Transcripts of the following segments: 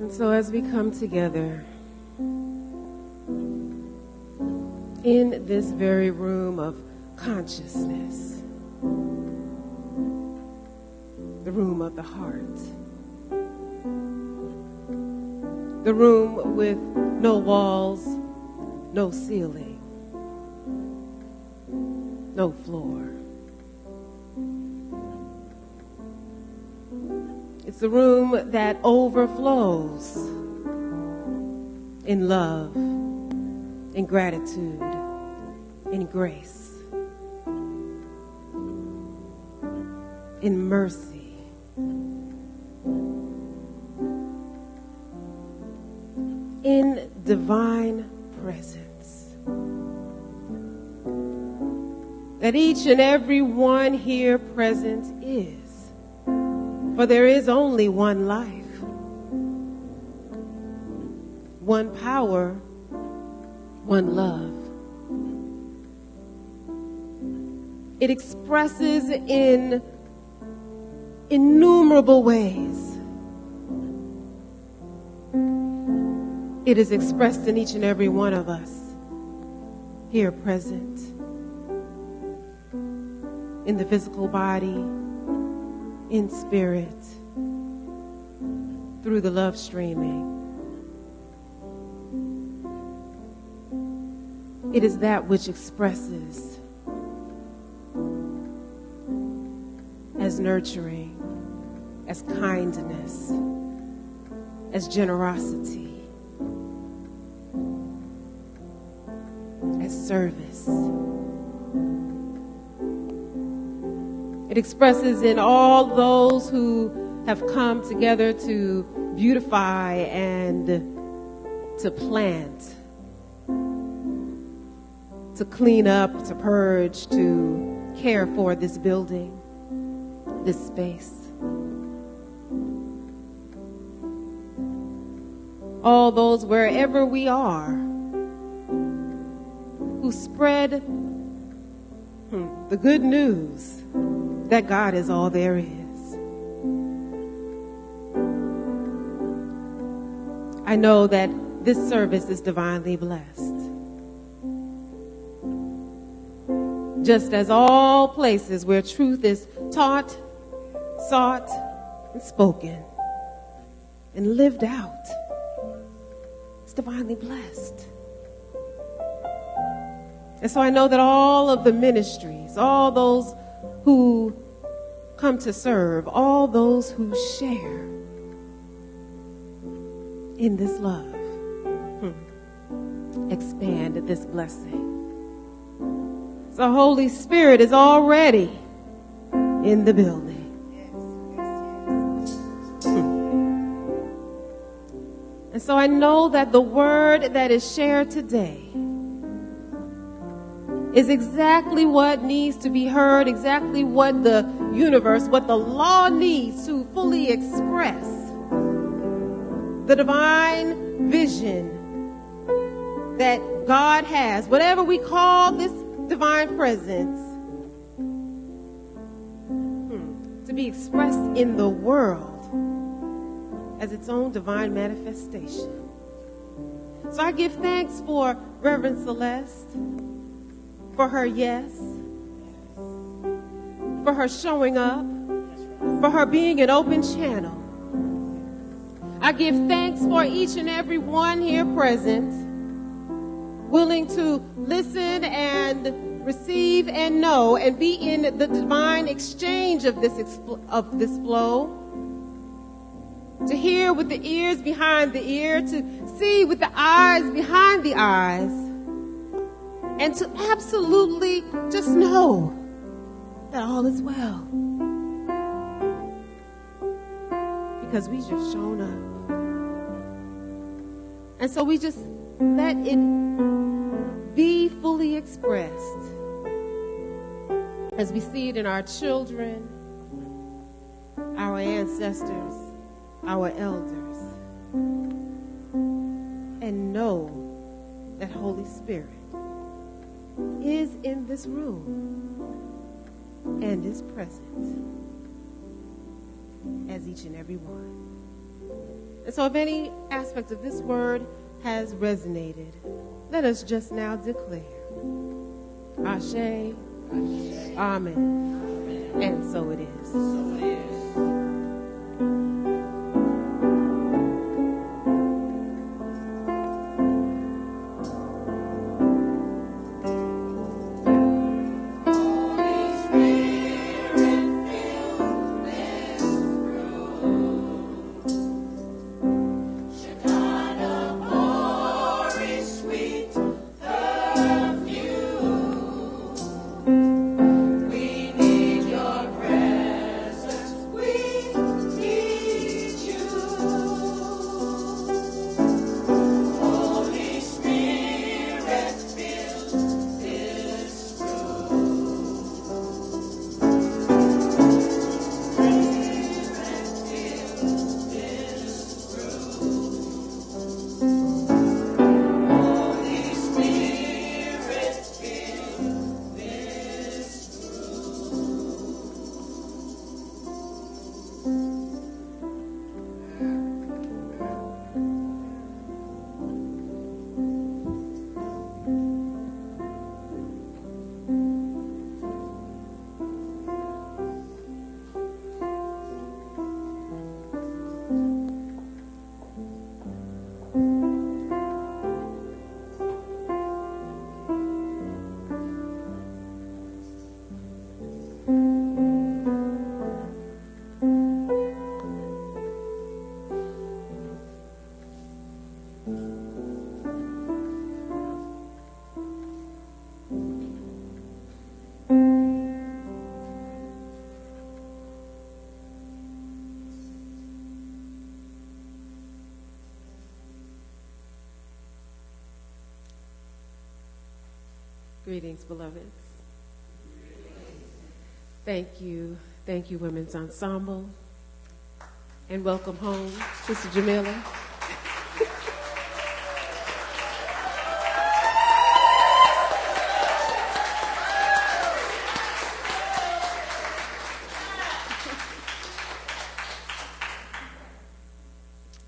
And so as we come together in this very room of consciousness, the room of the heart, the room with no walls, no ceiling, no floor. It's a room that overflows in love, in gratitude, in grace, in mercy, in divine presence. That each and every one here present is. For there is only one life, one power, one love. It expresses in innumerable ways. It is expressed in each and every one of us here present, in the physical body, in spirit, through the love streaming. It is that which expresses as nurturing, as kindness, as generosity, as service. It expresses in all those who have come together to beautify and to plant, to clean up, to purge, to care for this building, this space. All those wherever we are who spread the good news that God is all there is. I know that this service is divinely blessed. Just as all places where truth is taught, sought, and spoken, and lived out, it's divinely blessed. And so I know that all of the ministries, all those who come to serve, all those who share in this love, expand this blessing. So Holy Spirit is already in the building. And so I know that the word that is shared today is exactly what needs to be heard, exactly what the universe, what the law needs to fully express the divine vision that God has, whatever we call this divine presence, to be expressed in the world as its own divine manifestation. So I give thanks for Reverend Celeste, for her yes, for her showing up, for her being an open channel. I give thanks for each and every one here present, willing to listen and receive and know and be in the divine exchange of this flow, to hear with the ears behind the ear, to see with the eyes behind the eyes, and to absolutely just know that all is well. Because we just shown up. And so we just let it be fully expressed as we see it in our children, our ancestors, our elders, and know that Holy Spirit is in this room and is present as each and every one. And so if any aspect of this word has resonated, let us just now declare, Ashe, Amen. And so it is. So it is. Greetings, beloveds. Thank you, Women's Ensemble. And welcome home, Sister Jamila.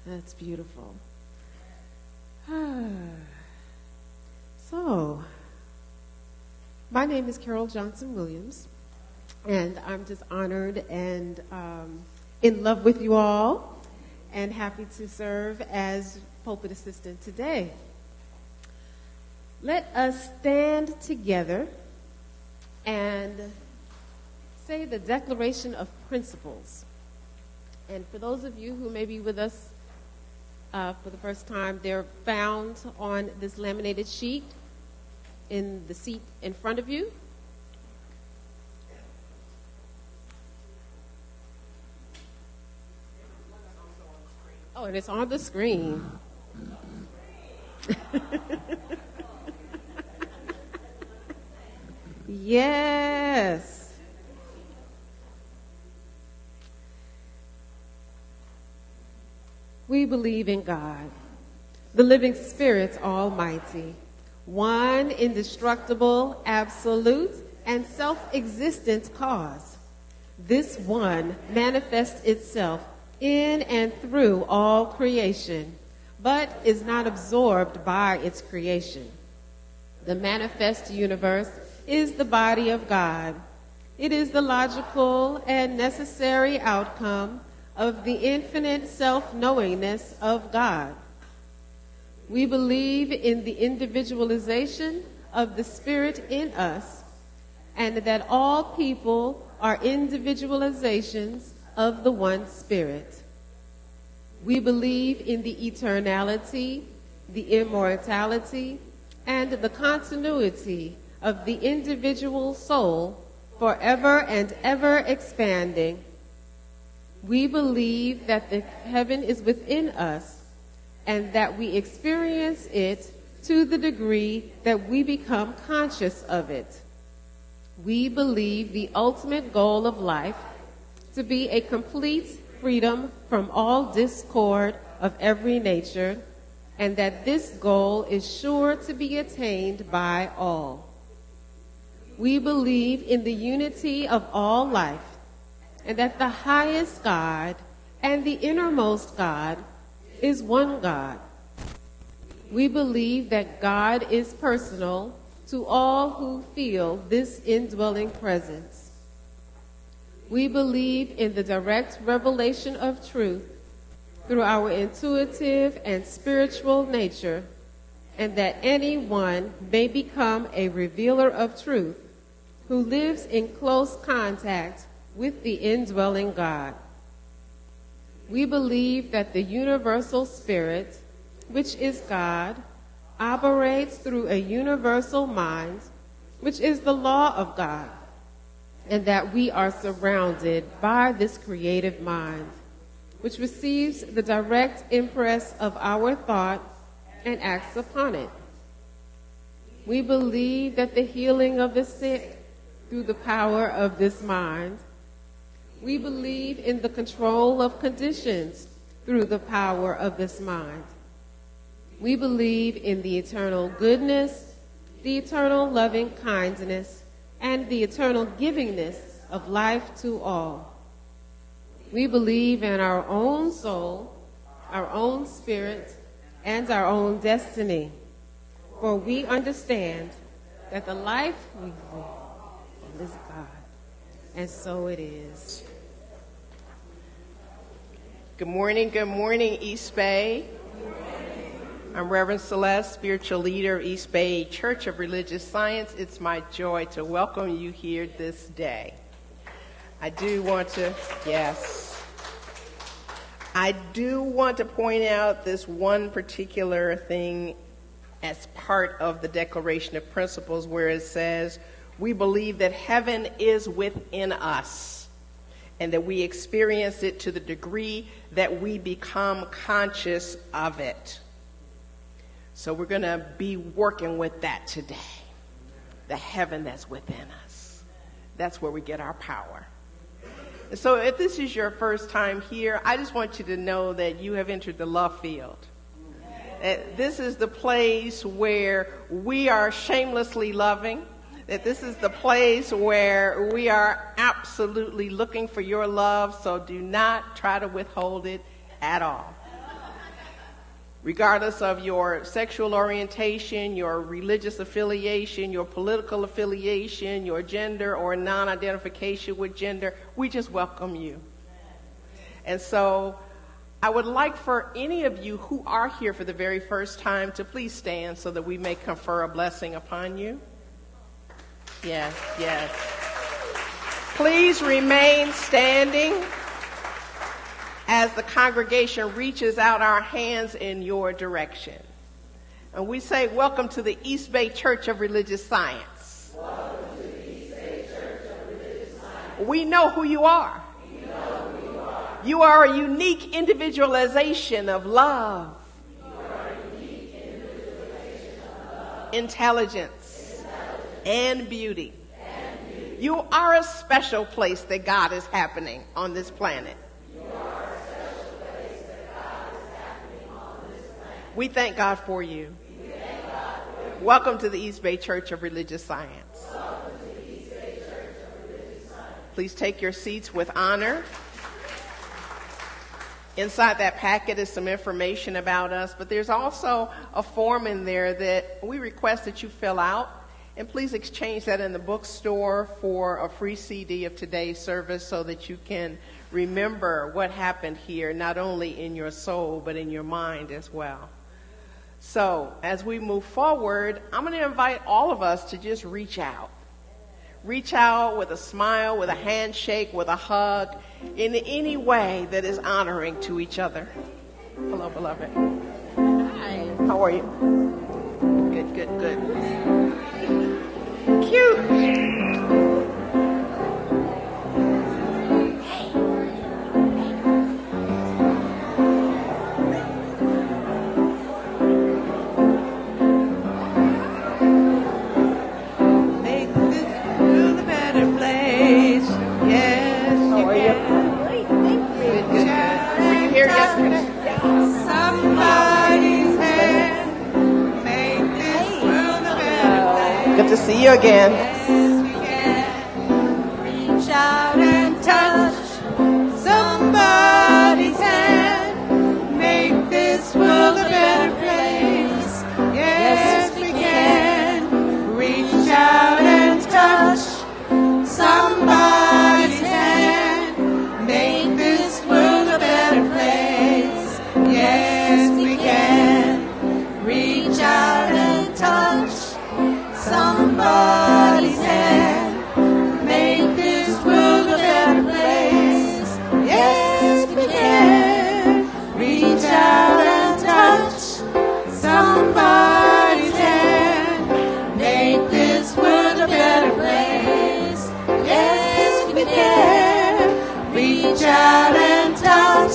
That's beautiful. So, my name is Carol Johnson Williams, and I'm just honored and in love with you all, and happy to serve as pulpit assistant today. Let us stand together and say the Declaration of Principles. And for those of you who may be with us for the first time, they're found on this laminated sheet in the seat in front of you. Oh, and it's on the screen. Yes. We believe in God, the living Spirit Almighty, one indestructible, absolute, and self-existent cause. This one manifests itself in and through all creation, but is not absorbed by its creation. The manifest universe is the body of God. It is the logical and necessary outcome of the infinite self-knowingness of God. We believe in the individualization of the Spirit in us, and that all people are individualizations of the one Spirit. We believe in the eternality, the immortality, and the continuity of the individual soul, forever and ever expanding. We believe that the heaven is within us, and that we experience it to the degree that we become conscious of it. We believe the ultimate goal of life to be a complete freedom from all discord of every nature, and that this goal is sure to be attained by all. We believe in the unity of all life, and that the highest God and the innermost God is one God. We believe that God is personal to all who feel this indwelling presence. We believe in the direct revelation of truth through our intuitive and spiritual nature, and that anyone may become a revealer of truth who lives in close contact with the indwelling God. We believe that the universal spirit, which is God, operates through a universal mind, which is the law of God, and that we are surrounded by this creative mind, which receives the direct impress of our thought and acts upon it. We believe that the healing of the sick through the power of this mind. We believe in the control of conditions through the power of this mind. We believe in the eternal goodness, the eternal loving kindness, and the eternal givingness of life to all. We believe in our own soul, our own spirit, and our own destiny, for we understand that the life we live is God, and so it is. Good morning, East Bay. I'm Reverend Celeste, spiritual leader of East Bay Church of Religious Science. It's my joy to welcome you here this day. I do want to point out this one particular thing as part of the Declaration of Principles, where it says, we believe that heaven is within us and that we experience it to the degree that we become conscious of it. So we're going to be working with that today, the heaven that's within us. That's where we get our power. And so if this is your first time here, I just want you to know that you have entered the love field. This is the place where we are shamelessly loving, that this is the place where we are absolutely looking for your love, so do not try to withhold it at all. Regardless of your sexual orientation, your religious affiliation, your political affiliation, your gender or non-identification with gender, we just welcome you. And so I would like for any of you who are here for the very first time to please stand so that we may confer a blessing upon you. Yes. Please remain standing as the congregation reaches out our hands in your direction. And we say, welcome to the East Bay Church of Religious Science. Welcome to the East Bay Church of Religious Science. We know who you are. You are a unique individualization of love. Intelligence. And beauty. You are a special place that God is happening on this planet. We thank God for you. Welcome to the East Bay Church of Religious Science. Please take your seats with honor. Inside that packet is some information about us, but there's also a form in there that we request that you fill out. And please exchange that in the bookstore for a free CD of today's service so that you can remember what happened here, not only in your soul, but in your mind as well. So as we move forward, I'm going to invite all of us to just reach out. Reach out with a smile, with a handshake, with a hug, in any way that is honoring to each other. Hello, beloved. Hi. How are you? Good. Cute. Good to see you again. Reach out and touch somebody's hand. Make this somebody's hand. Make this world a better place. Yes, we can. Reach out and touch somebody's hand. Make this world a better place. Yes, we can. Reach out and touch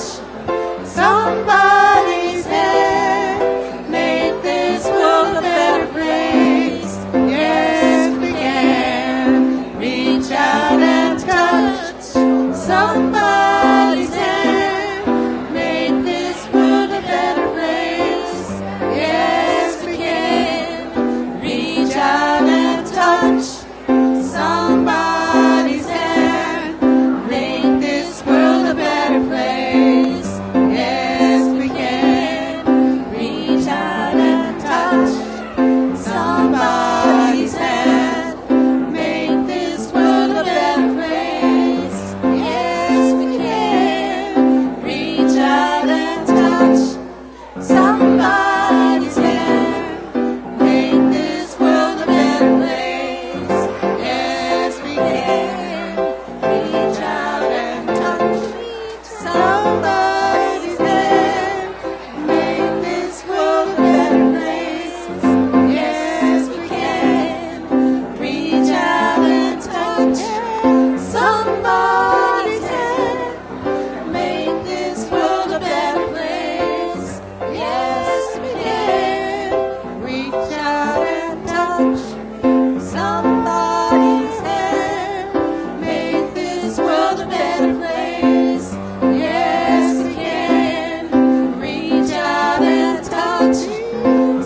somebody's hand. Make this world a better place. Yes, we can. Reach out and touch somebody's hand. Make this world a better place. Yes, we can. Reach out and touch somebody's hand. Make this world a better place. Yes, we can. Reach out and touch somebody's hand. Make this world a better place. Yes, we can. Reach out and touch somebody's hand. Make this world a better place. Yes, we can. Reach out and touch somebody's hand. Make this world a better place. Yes, we can. Reach out and touch somebody's hand. Make this world a better place. Yes, we can. Reach out and touch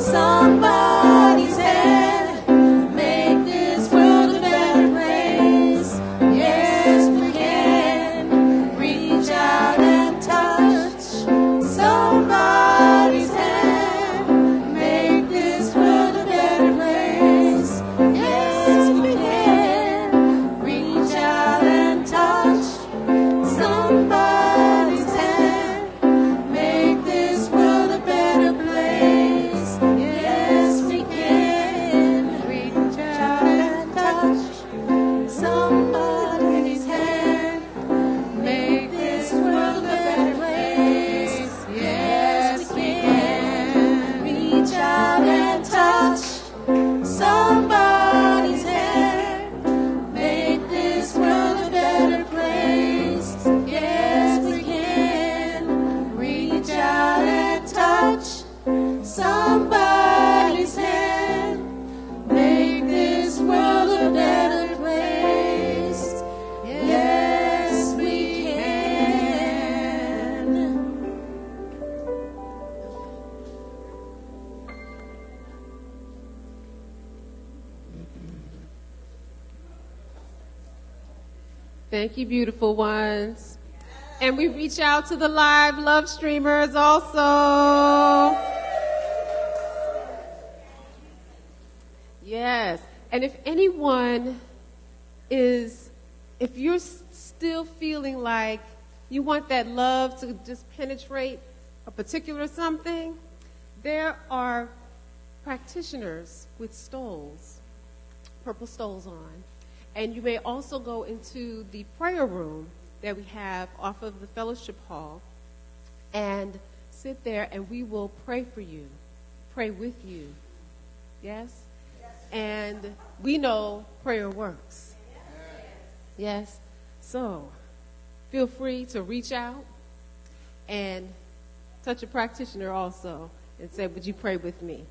somebody's hand. Make this world a better place. Yes, we can. Reach out and touch somebody's hand. Make this world a better place. Yes, we can. Reach out and touch somebody's hand. Make this world a better place. Yes, we can. Reach out and touch somebody's hand. Make this world a better place. Yes, we can. Reach out and touch somebody's hand. Make this world a better place. Yes, we can. Reach out and touch somebody's hand. Make this world a better place. Yes, we can. Reach out and touch somebody's hand. Make this world a better place. Yes, we can. Thank you, beautiful ones. And we reach out to the live love streamers also. Yes. And if anyone if you're still feeling like you want that love to just penetrate a particular something, there are practitioners with stoles, purple stoles on. And you may also go into the prayer room that we have off of the fellowship hall and sit there, and we will pray for you, pray with you. Yes? And we know prayer works. Yes? So feel free to reach out and touch a practitioner also and say, would you pray with me?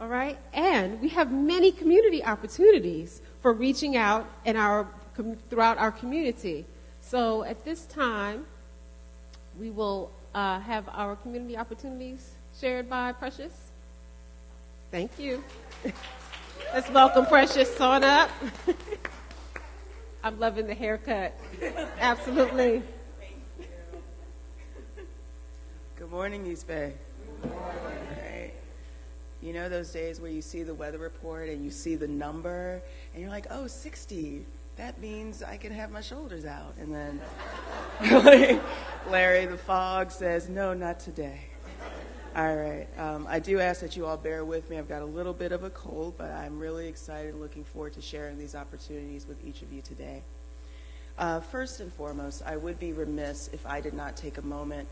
All right? And we have many community opportunities for reaching out in throughout our community. So at this time, we will have our community opportunities shared by Precious. Thank you. Let's welcome Precious on up. I'm loving the haircut. Absolutely. Good morning, East Bay. Good morning. Right. You know those days where you see the weather report and you see the number and you're like, oh, 60. That means I can have my shoulders out. And then Larry, the fog, says, no, not today. All right. I do ask that you all bear with me. I've got a little bit of a cold, but I'm really excited and looking forward to sharing these opportunities with each of you today. First and foremost, I would be remiss if I did not take a moment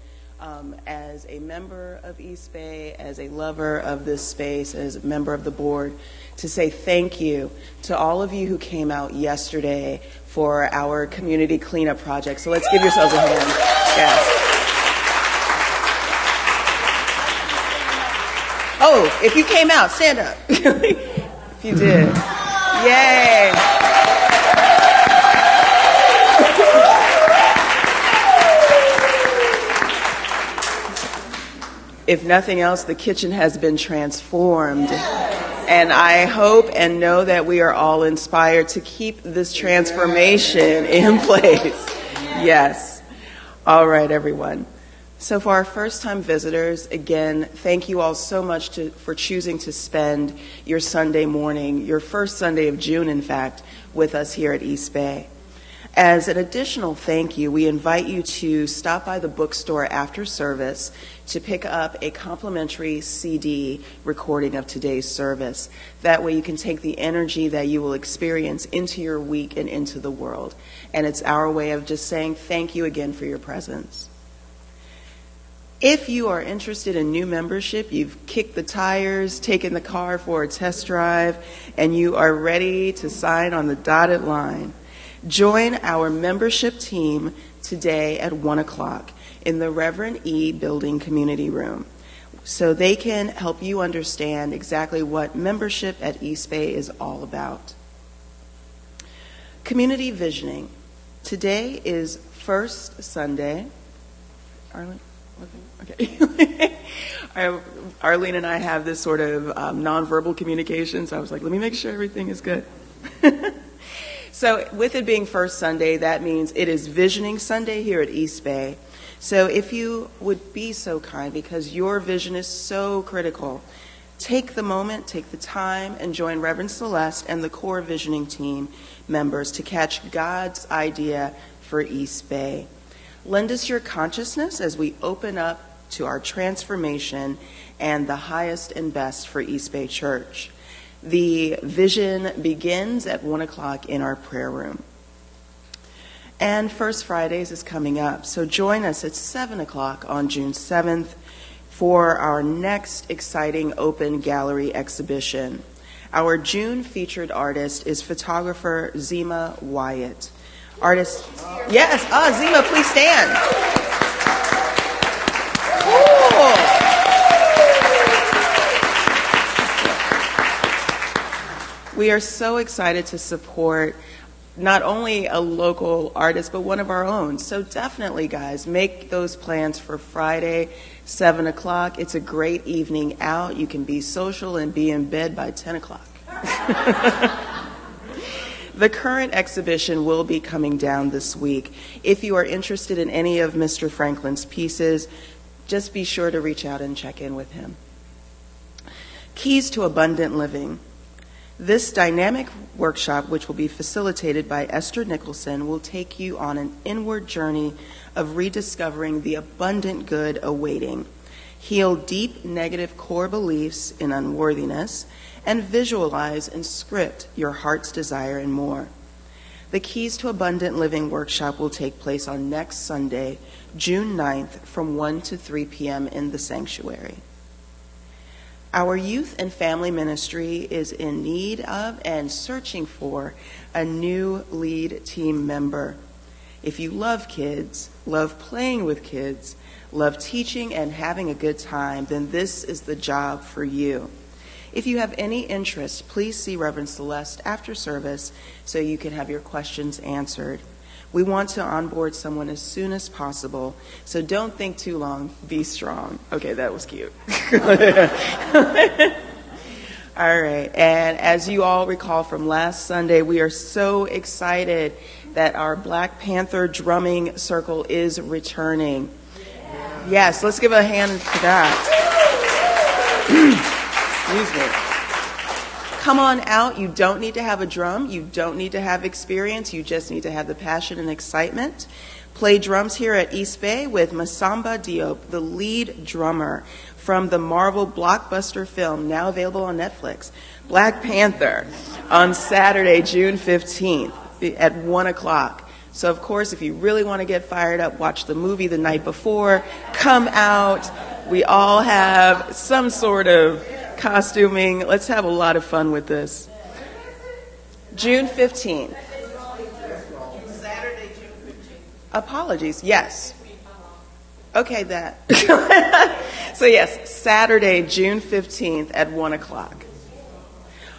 as a member of East Bay, as a lover of this space, as a member of the board, to say thank you to all of you who came out yesterday for our community cleanup project. So let's give yourselves a hand. Yes. Oh, if you came out, stand up. If you did. Yay. If nothing else, the kitchen has been transformed. And I hope and know that we are all inspired to keep this transformation in place. Yes. All right, everyone. So for our first-time visitors, again, thank you all so much for choosing to spend your Sunday morning, your first Sunday of June, in fact, with us here at East Bay. As an additional thank you, we invite you to stop by the bookstore after service to pick up a complimentary CD recording of today's service. That way you can take the energy that you will experience into your week and into the world. And it's our way of just saying thank you again for your presence. If you are interested in new membership, you've kicked the tires, taken the car for a test drive, and you are ready to sign on the dotted line, join our membership team today at 1 o'clock in the Reverend E. Building Community Room so they can help you understand exactly what membership at East Bay is all about. Community visioning. Today is first Sunday. Arlene? Okay. Arlene and I have this sort of nonverbal communication, so I was like, let me make sure everything is good. So with it being first Sunday, that means it is Visioning Sunday here at East Bay. So if you would be so kind, because your vision is so critical, take the moment, take the time, and join Reverend Celeste and the core visioning team members to catch God's idea for East Bay. Lend us your consciousness as we open up to our transformation and the highest and best for East Bay Church. The vision begins at 1 o'clock in our prayer room. And First Fridays is coming up, so join us at 7 o'clock on June 7th for our next exciting open gallery exhibition. Our June featured artist is photographer Zima Wyatt. Artist, yes, Zima, please stand. Cool. We are so excited to support not only a local artist, but one of our own. So definitely, guys, make those plans for Friday, 7 o'clock. It's a great evening out. You can be social and be in bed by 10 o'clock. The current exhibition will be coming down this week. If you are interested in any of Mr. Franklin's pieces, just be sure to reach out and check in with him. Keys to Abundant Living. This dynamic workshop, which will be facilitated by Esther Nicholson, will take you on an inward journey of rediscovering the abundant good awaiting. Heal deep negative core beliefs in unworthiness, and visualize and script your heart's desire and more. The Keys to Abundant Living workshop will take place on next Sunday, June 9th, from 1 to 3 p.m. in the sanctuary. Our youth and family ministry is in need of and searching for a new lead team member. If you love kids, love playing with kids, love teaching and having a good time, then this is the job for you. If you have any interest, please see Reverend Celeste after service so you can have your questions answered. We want to onboard someone as soon as possible, so don't think too long. Be strong. Okay, that was cute. All right, and as you all recall from last Sunday, we are so excited that our Black Panther drumming circle is returning. Yes, let's give a hand for that. Excuse me. Come on out. You don't need to have a drum. You don't need to have experience. You just need to have the passion and excitement. Play drums here at East Bay with Masamba Diop, the lead drummer from the Marvel blockbuster film, now available on Netflix, Black Panther, on Saturday, June 15th at 1 o'clock. So, of course, if you really want to get fired up, watch the movie the night before, come out. We all have some sort of costuming. Let's have a lot of fun with this. June 15th. Saturday, June 15th. Apologies, yes. Okay, that. So yes, Saturday, June 15th at 1 o'clock.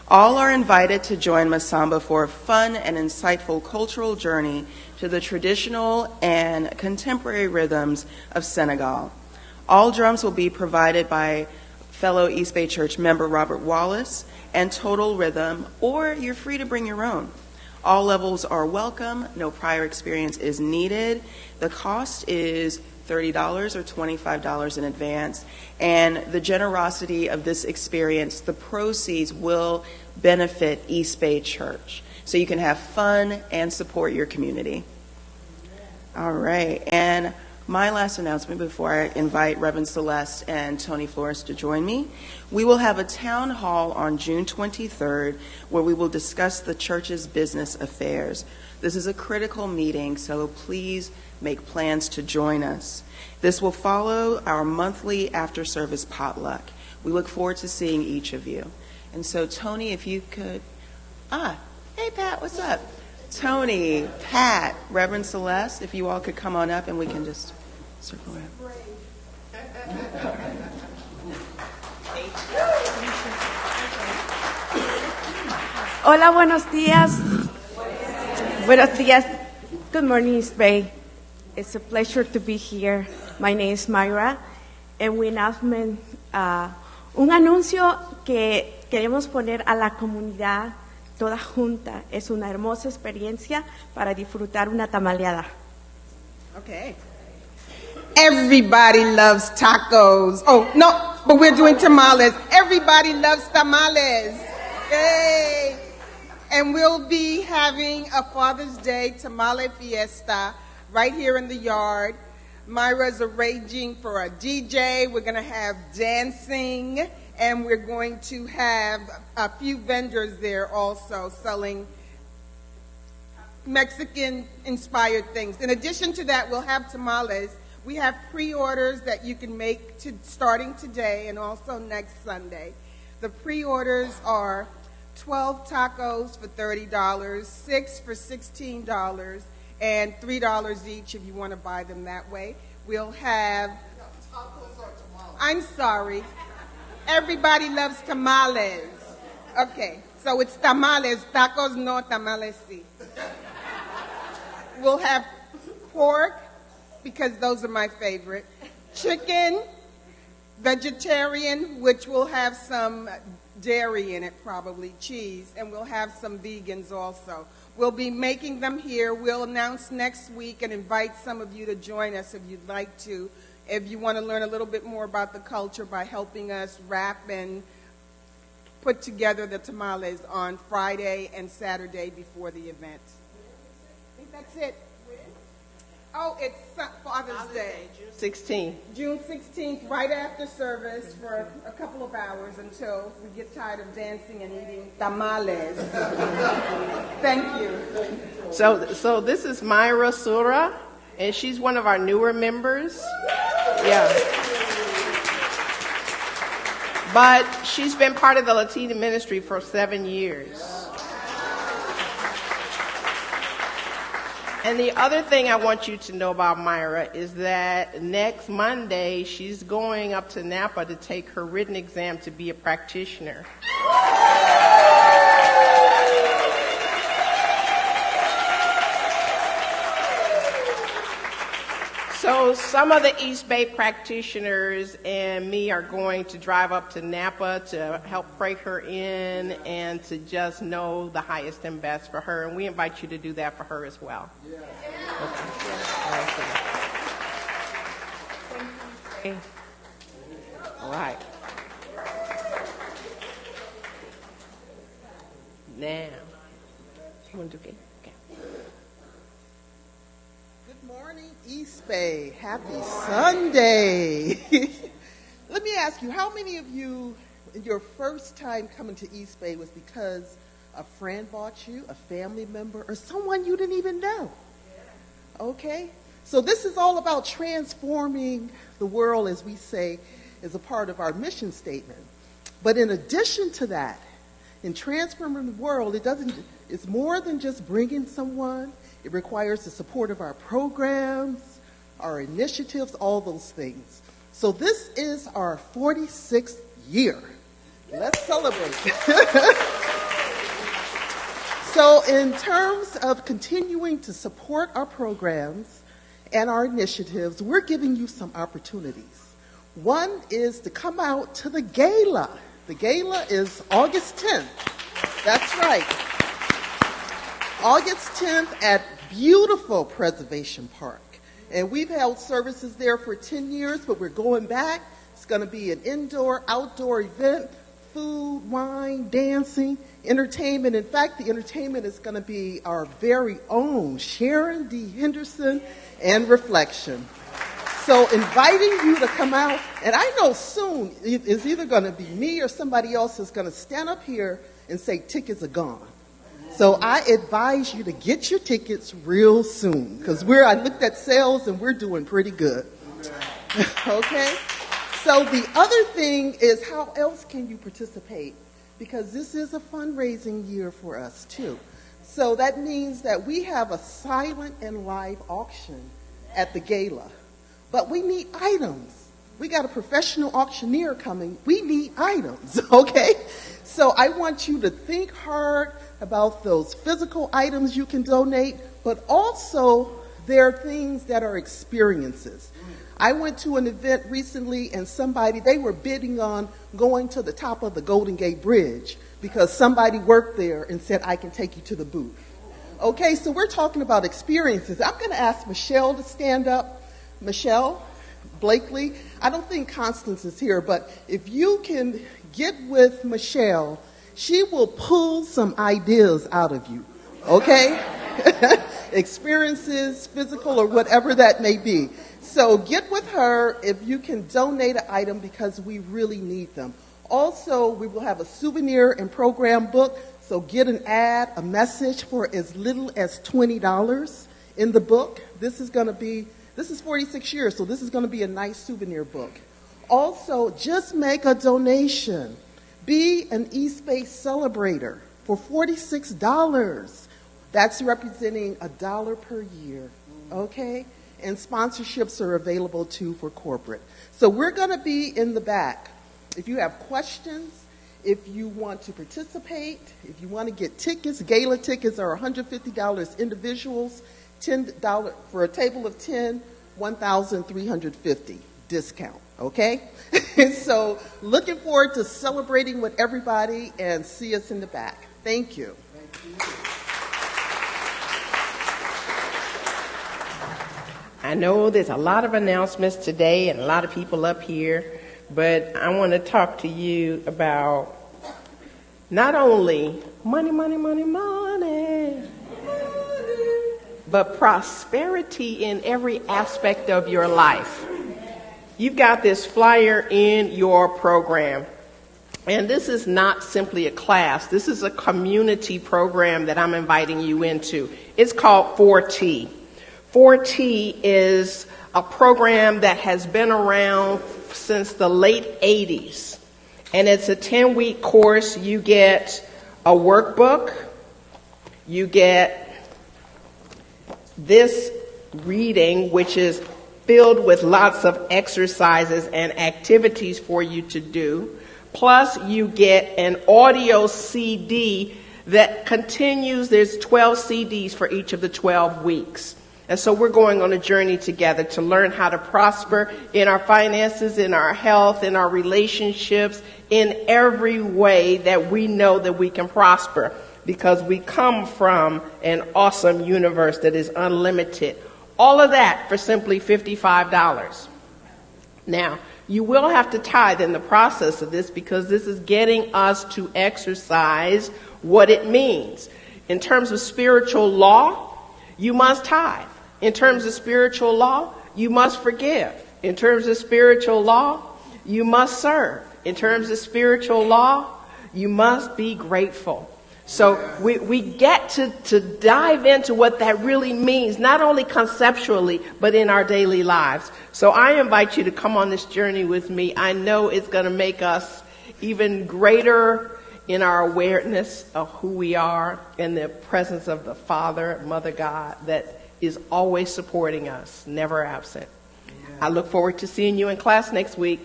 All are invited to join Masamba for a fun and insightful cultural journey to the traditional and contemporary rhythms of Senegal. All drums will be provided by fellow East Bay Church member Robert Wallace and Total Rhythm, or you're free to bring your own. All levels are welcome. No prior experience is needed. The cost is $30 or $25 in advance. And the generosity of this experience, the proceeds will benefit East Bay Church. So you can have fun and support your community. All right. And my last announcement before I invite Reverend Celeste and Tony Flores to join me, we will have a town hall on June 23rd where we will discuss the church's business affairs. This is a critical meeting, so please make plans to join us. This will follow our monthly after-service potluck. We look forward to seeing each of you. And so, Tony, if you could... Hey, Pat, what's up? Tony, Pat, Reverend Celeste, if you all could come on up and we can just circle around. Hola, buenos días. Buenos días. Good morning, East Bay. It's a pleasure to be here. My name is Myra, and we announcement, un anuncio que queremos poner a la comunidad toda junta. Es una hermosa experiencia para disfrutar una tamaleada. Okay. Everybody loves tacos. Oh, no, but we're doing tamales. Everybody loves tamales. Yay! And we'll be having a Father's Day tamale fiesta right here in the yard. Myra's arranging for a DJ. We're going to have dancing, and we're going to have a few vendors there also selling Mexican-inspired things. In addition to that, we'll have tamales. We have pre-orders that you can make starting today and also next Sunday. The pre-orders are 12 tacos for $30, 6 for $16, and $3 each if you want to buy them that way. We'll have... I'm sorry. Everybody loves tamales. Okay, so it's tamales. Tacos no, tamales sí. We'll have pork, because those are my favorite. Chicken, vegetarian, which will have some dairy in it, probably cheese, and we'll have some vegans also. We'll be making them here. We'll announce next week and invite some of you to join us if you'd like to. If you want to learn a little bit more about the culture by helping us wrap and put together the tamales on Friday and Saturday before the event. I think that's it. Oh, it's Father's Day. June 16th. June 16th, right after service for a couple of hours until we get tired of dancing and eating tamales. Thank you. So this is Myra Sura, and she's one of our newer members. Yeah. But she's been part of the Latina ministry for 7 years. And the other thing I want you to know about Myra is that next Monday, she's going up to Napa to take her written exam to be a practitioner. So some of the East Bay practitioners and me are going to drive up to Napa to help pray her in and to just know the highest and best for her. And we invite you to do that for her as well. Yeah. Okay. All right. Now, you want to do it? Good morning, East Bay. Happy Sunday. Let me ask you, how many of you, your first time coming to East Bay was because a friend bought you, a family member, or someone you didn't even know? Okay? So this is all about transforming the world, as we say, as a part of our mission statement. But in addition to that, in transforming the world, it's more than just bringing someone. It requires the support of our programs, our initiatives, all those things. So this is our 46th year. Let's celebrate. So in terms of continuing to support our programs and our initiatives, we're giving you some opportunities. One is to come out to the gala. The gala is August 10th. That's right. August 10th at beautiful Preservation Park. And we've held services there for 10 years, but we're going back. It's going to be an indoor, outdoor event, food, wine, dancing, entertainment. In fact, the entertainment is going to be our very own Sharon D. Henderson and Reflection. So inviting you to come out, and I know soon it's either going to be me or somebody else is going to stand up here and say tickets are gone. So I advise you to get your tickets real soon, because I looked at sales and we're doing pretty good. Okay? So the other thing is, how else can you participate? Because this is a fundraising year for us too. So that means that we have a silent and live auction at the gala. But we need items. We got a professional auctioneer coming. We need items, okay? So I want you to think hard about those physical items you can donate, but also there are things that are experiences. I went to an event recently and they were bidding on going to the top of the Golden Gate Bridge because somebody worked there and said, I can take you to the booth. Okay, so we're talking about experiences. I'm going to ask Michelle to stand up. Michelle Blakely, I don't think Constance is here, but if you can get with Michelle, she will pull some ideas out of you, okay? Experiences, physical, or whatever that may be. So get with her if you can donate an item, because we really need them. Also, we will have a souvenir and program book, so get an ad, a message for as little as $20 in the book. This is 46 years, so this is going to be a nice souvenir book. Also, just make a donation. Be an East Bay celebrator for $46. That's representing $1 per year, okay? And sponsorships are available too for corporate. So we're going to be in the back. If you have questions, if you want to participate, if you want to get tickets, gala tickets are $150 individuals, $10 for a table of 10, $1,350 discount, okay? So looking forward to celebrating with everybody, and see us in the back. Thank you. I know there's a lot of announcements today and a lot of people up here, but I want to talk to you about not only money, but prosperity in every aspect of your life. You've got this flyer in your program, and this is not simply a class. This is a community program that I'm inviting you into. It's called 4T. 4T is a program that has been around since the late 80s, and it's a 10-week course. You get a workbook, you get this reading, which is filled with lots of exercises and activities for you to do. Plus, you get an audio CD that continues. There's 12 CDs for each of the 12 weeks. And so we're going on a journey together to learn how to prosper in our finances, in our health, in our relationships, in every way that we know that we can prosper, because we come from an awesome universe that is unlimited. All of that for simply $55. Now, you will have to tithe in the process of this, because this is getting us to exercise what it means. In terms of spiritual law, you must tithe. In terms of spiritual law, you must forgive. In terms of spiritual law, you must serve. In terms of spiritual law, you must be grateful. So we get to dive into what that really means, not only conceptually, but in our daily lives. So I invite you to come on this journey with me. I know it's going to make us even greater in our awareness of who we are in the presence of the Father, Mother God, that is always supporting us, never absent. I look forward to seeing you in class next week.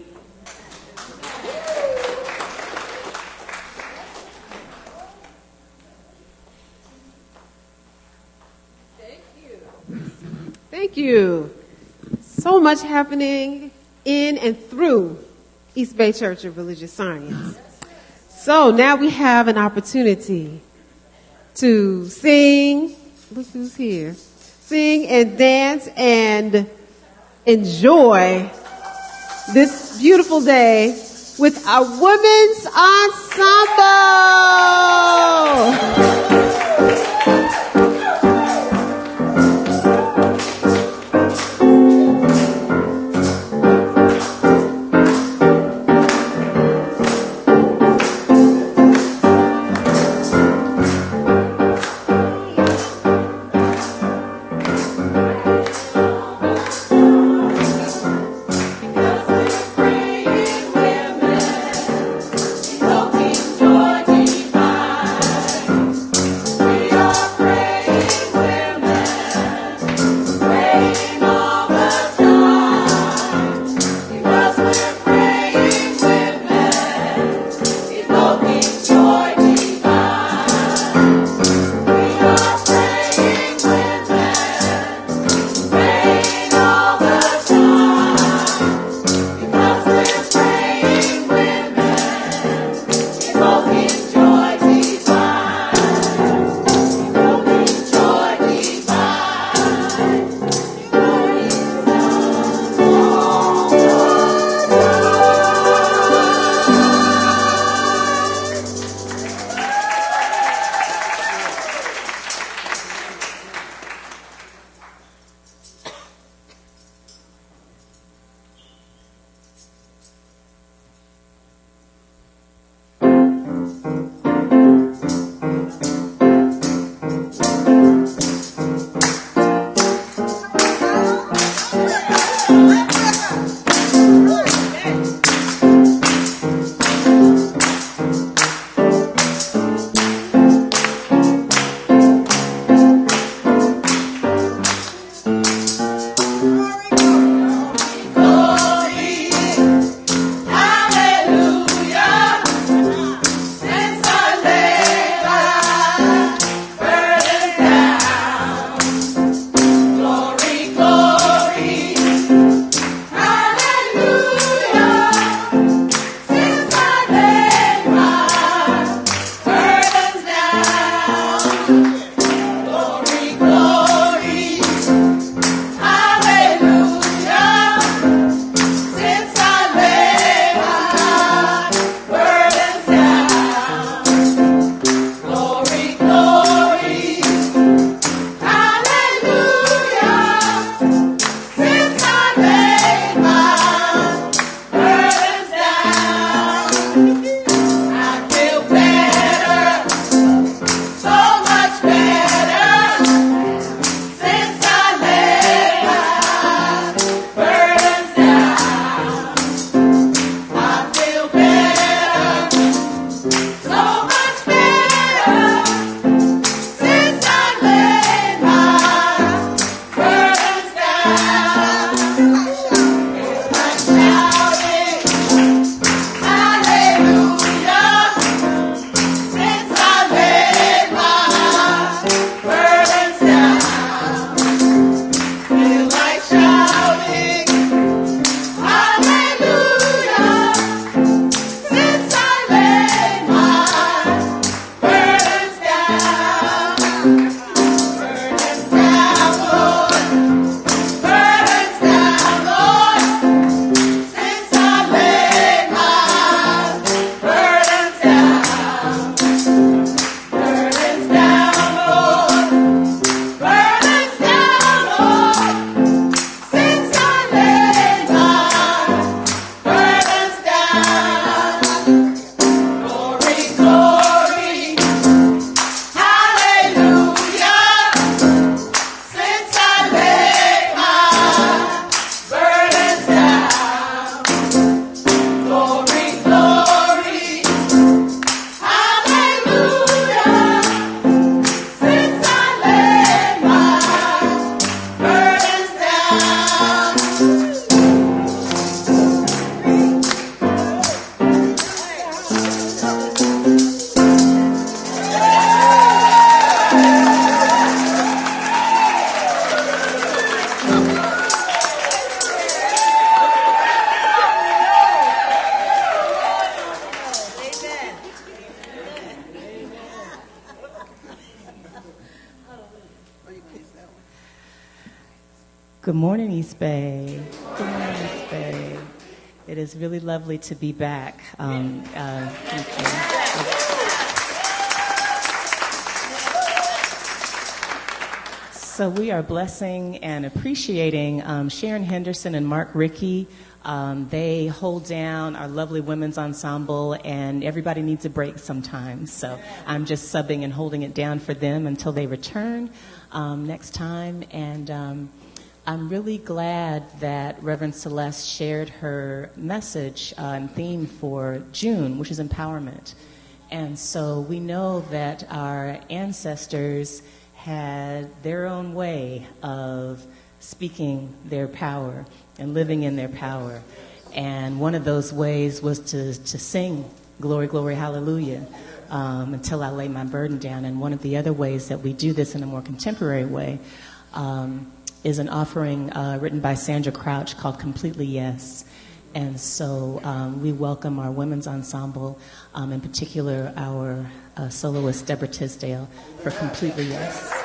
Thank you. So much happening in and through East Bay Church of Religious Science. So now we have an opportunity to sing. Look who's here. Sing and dance and enjoy this beautiful day with our women's ensemble. Joy. Good morning, East Bay. Good morning, East Bay. It is really lovely to be back. Thank you. So we are blessing and appreciating Sharon Henderson and Mark Rickey. They hold down our lovely women's ensemble, and everybody needs a break sometimes. So I'm just subbing and holding it down for them until they return next time. And I'm really glad that Reverend Celeste shared her message and theme for June, which is empowerment. And so we know that our ancestors had their own way of speaking their power and living in their power. And one of those ways was to sing Glory, Glory, Hallelujah until I lay my burden down. And one of the other ways that we do this in a more contemporary way is an offering written by Sandra Crouch called Completely Yes. And so we welcome our women's ensemble, in particular our soloist Deborah Tisdale, for Completely Yes.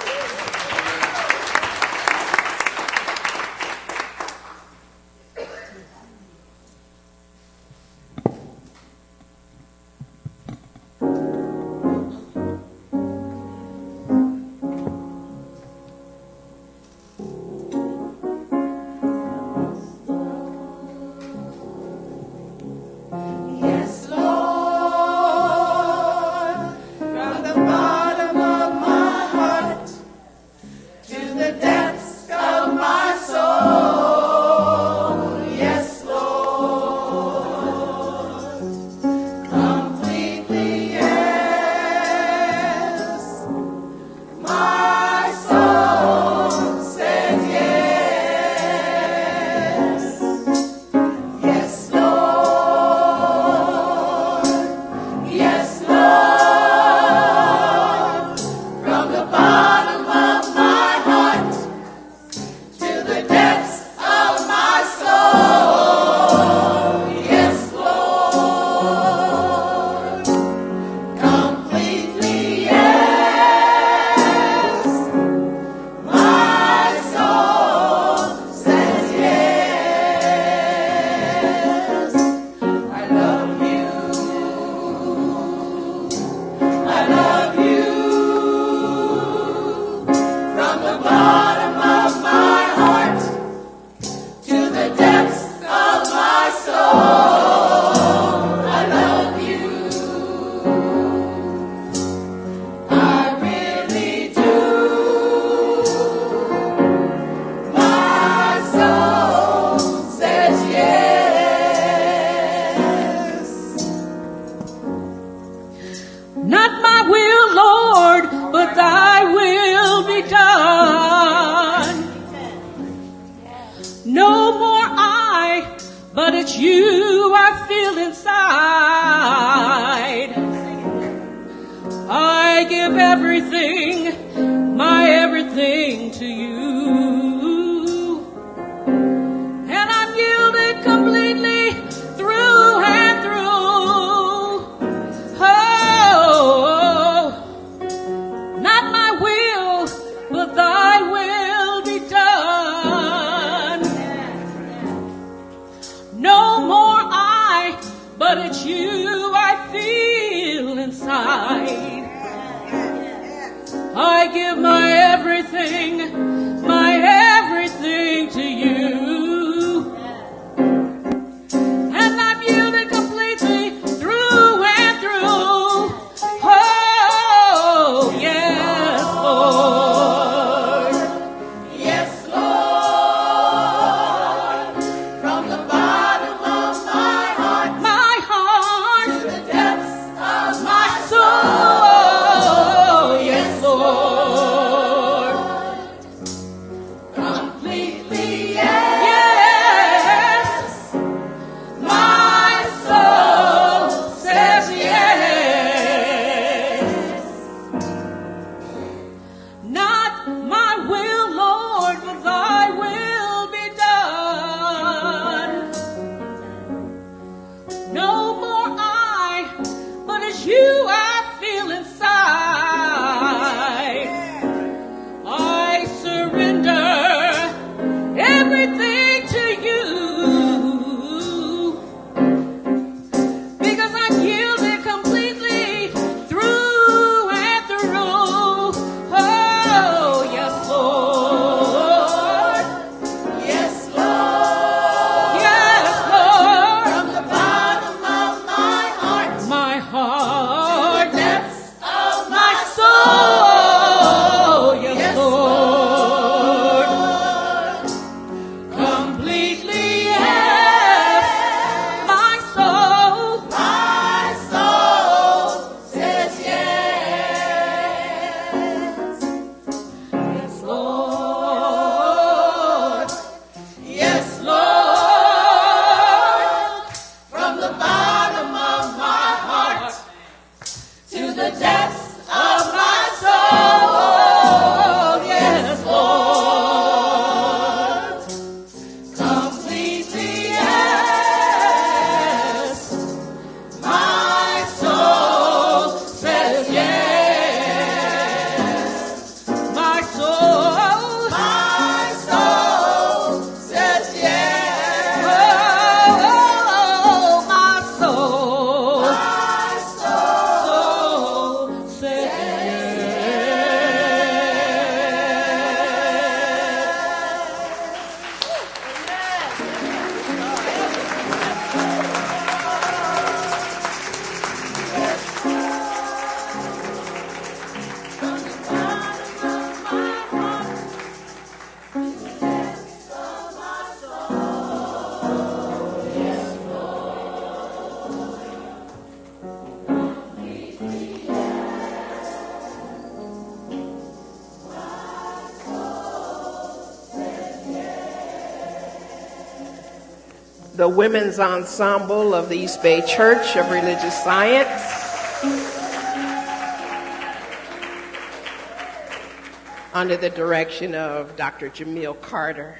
the depths of my soul, yes, Lord. Completely, yes. My soul says yes. My soul says yes. Oh, my soul says The women's ensemble of the East Bay Church of Religious Science. Under the direction of Dr. Jamil Carter.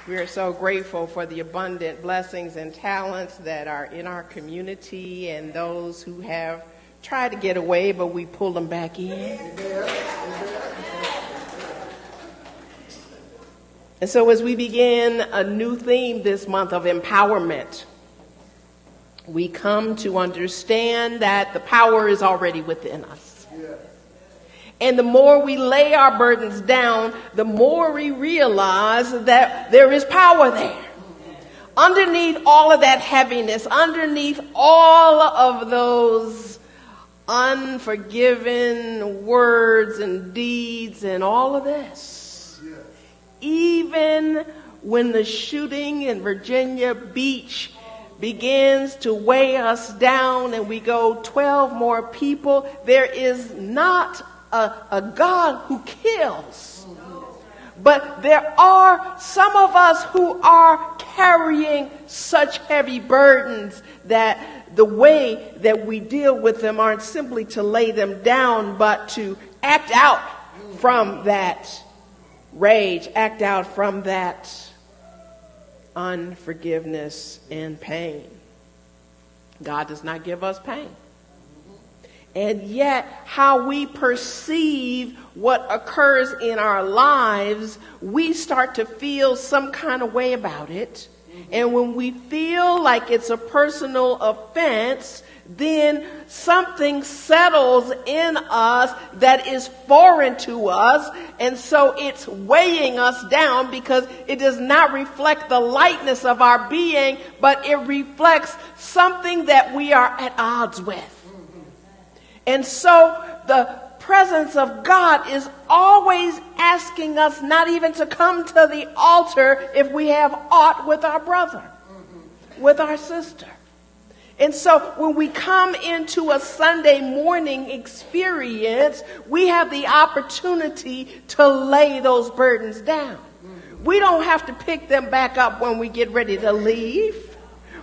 We are so grateful for the abundant blessings and talents that are in our community and those who have tried to get away, but we pull them back in. And so as we begin a new theme this month of empowerment, we come to understand that the power is already within us. And the more we lay our burdens down, the more we realize that there is power there. Underneath all of that heaviness, underneath all of those unforgiven words and deeds and all of this, even when the shooting in Virginia Beach begins to weigh us down and we go 12 more people, there is not a God who kills. But there are some of us who are carrying such heavy burdens that the way that we deal with them aren't simply to lay them down, but to act out from that rage, act out from that unforgiveness and pain. God does not give us pain. And yet, how we perceive what occurs in our lives, we start to feel some kind of way about it. And when we feel like it's a personal offense, then something settles in us that is foreign to us, and so it's weighing us down because it does not reflect the lightness of our being, but it reflects something that we are at odds with. And so the presence of God is always asking us not even to come to the altar if we have aught with our brother, with our sister. And so when we come into a Sunday morning experience, we have the opportunity to lay those burdens down. We don't have to pick them back up when we get ready to leave.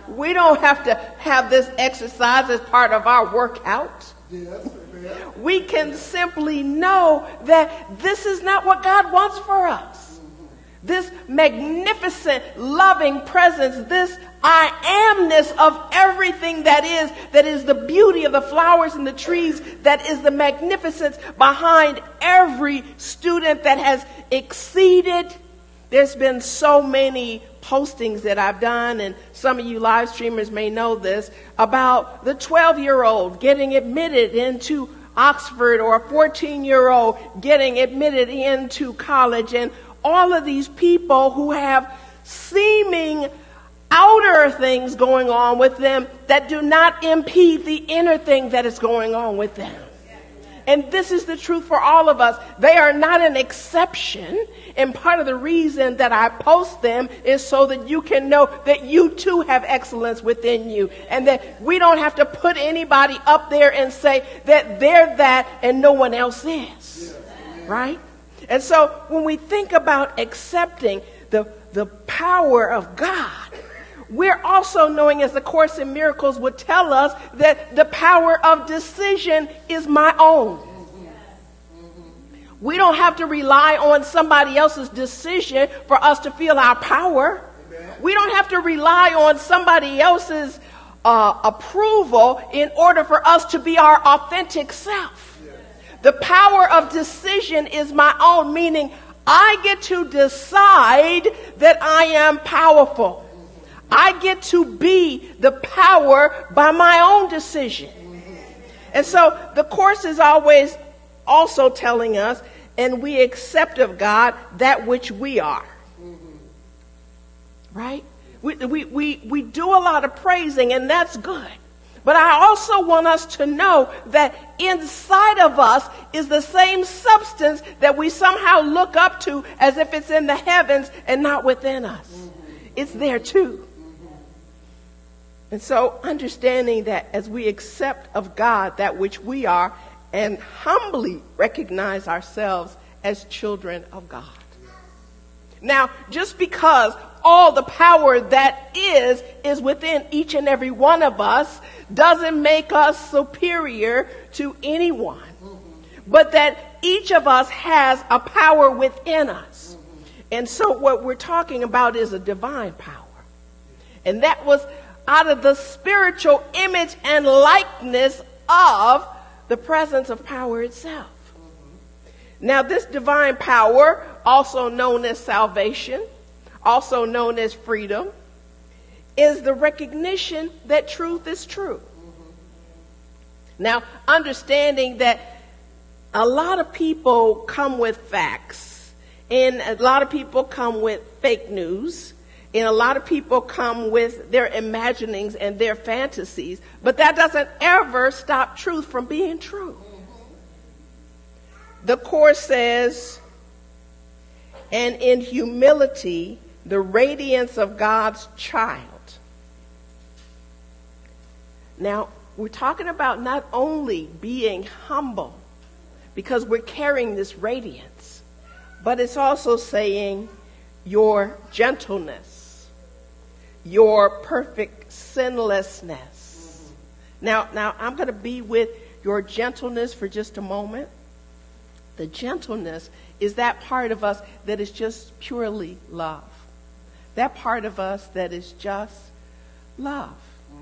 We don't have to have this exercise as part of our workout. We can simply know that this is not what God wants for us. This magnificent, loving presence, this I amness of everything that is the beauty of the flowers and the trees, that is the magnificence behind every student that has exceeded. There's been so many postings that I've done, and some of you live streamers may know this, about the 12-year-old getting admitted into Oxford, or a 14-year-old getting admitted into college, and all of these people who have seeming outer things going on with them that do not impede the inner thing that is going on with them. And this is the truth for all of us. They are not an exception. And part of the reason that I post them is so that you can know that you too have excellence within you. And that we don't have to put anybody up there and say that they're that and no one else is. Right? And so when we think about accepting the power of God, we're also knowing, as the Course in Miracles would tell us, that the power of decision is my own. We don't have to rely on somebody else's decision for us to feel our power. We don't have to rely on somebody else's approval in order for us to be our authentic self. The power of decision is my own, meaning I get to decide that I am powerful. I get to be the power by my own decision. And so the Course is always also telling us, and we accept of God that which we are. Right? We do a lot of praising, and that's good. But I also want us to know that inside of us is the same substance that we somehow look up to as if it's in the heavens and not within us. It's there too. And so understanding that as we accept of God that which we are and humbly recognize ourselves as children of God. Now, just because all the power that is within each and every one of us doesn't make us superior to anyone, but that each of us has a power within us. And so what we're talking about is a divine power. And that was out of the spiritual image and likeness of the presence of power itself. Now, this divine power, also known as salvation, also known as freedom, is the recognition that truth is true. Now, understanding that a lot of people come with facts, and a lot of people come with fake news, and a lot of people come with their imaginings and their fantasies, but that doesn't ever stop truth from being true. The Course says, and in humility, the radiance of God's child. Now, we're talking about not only being humble, because we're carrying this radiance, but it's also saying your gentleness, your perfect sinlessness. Now I'm going to be with your gentleness for just a moment. The gentleness is that part of us that is just purely love. That part of us that is just love.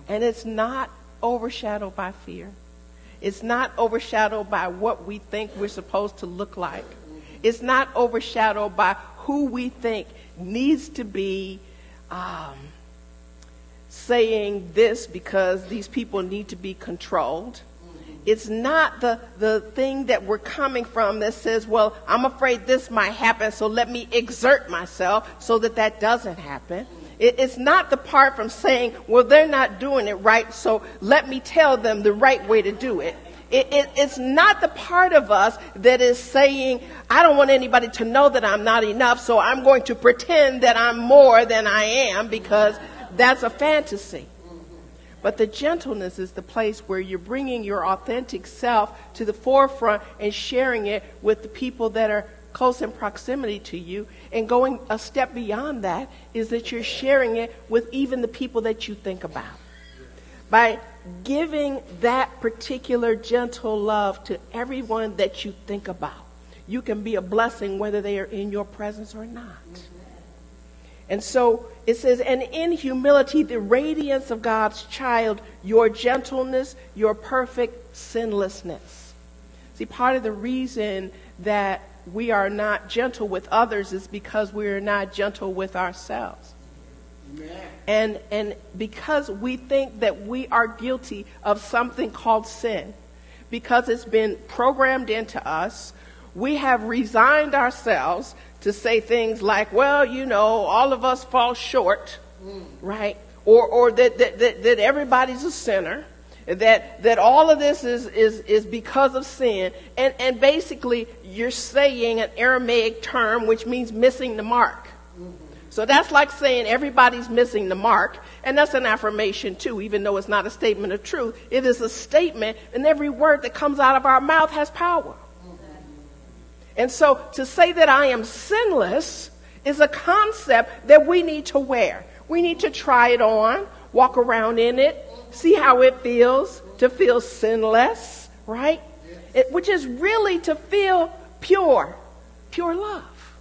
And it's not overshadowed by fear. It's not overshadowed by what we think we're supposed to look like. It's not overshadowed by who we think needs to be saying this because these people need to be controlled. It's not the thing that we're coming from that says, well, I'm afraid this might happen, so let me exert myself so that doesn't happen. It's not the part from saying, well, they're not doing it right, so let me tell them the right way to do it. It's not the part of us that is saying, I don't want anybody to know that I'm not enough, so I'm going to pretend that I'm more than I am, because that's a fantasy. But the gentleness is the place where you're bringing your authentic self to the forefront and sharing it with the people that are close in proximity to you. And going a step beyond that is that you're sharing it with even the people that you think about. By giving that particular gentle love to everyone that you think about, you can be a blessing whether they are in your presence or not. And so it says, and in humility, the radiance of God's child, your gentleness, your perfect sinlessness. See, part of the reason that we are not gentle with others is because we are not gentle with ourselves. Amen. And because we think that we are guilty of something called sin, because it's been programmed into us, we have resigned ourselves to say things like, well, you know, all of us fall short, right? Or that everybody's a sinner, that all of this is because of sin. And basically, you're saying an Aramaic term which means missing the mark. So that's like saying everybody's missing the mark. And that's an affirmation too, even though it's not a statement of truth. It is a statement, and every word that comes out of our mouth has power. And so to say that I am sinless is a concept that we need to wear. We need to try it on, walk around in it, see how it feels to feel sinless, right? Which is really to feel pure love,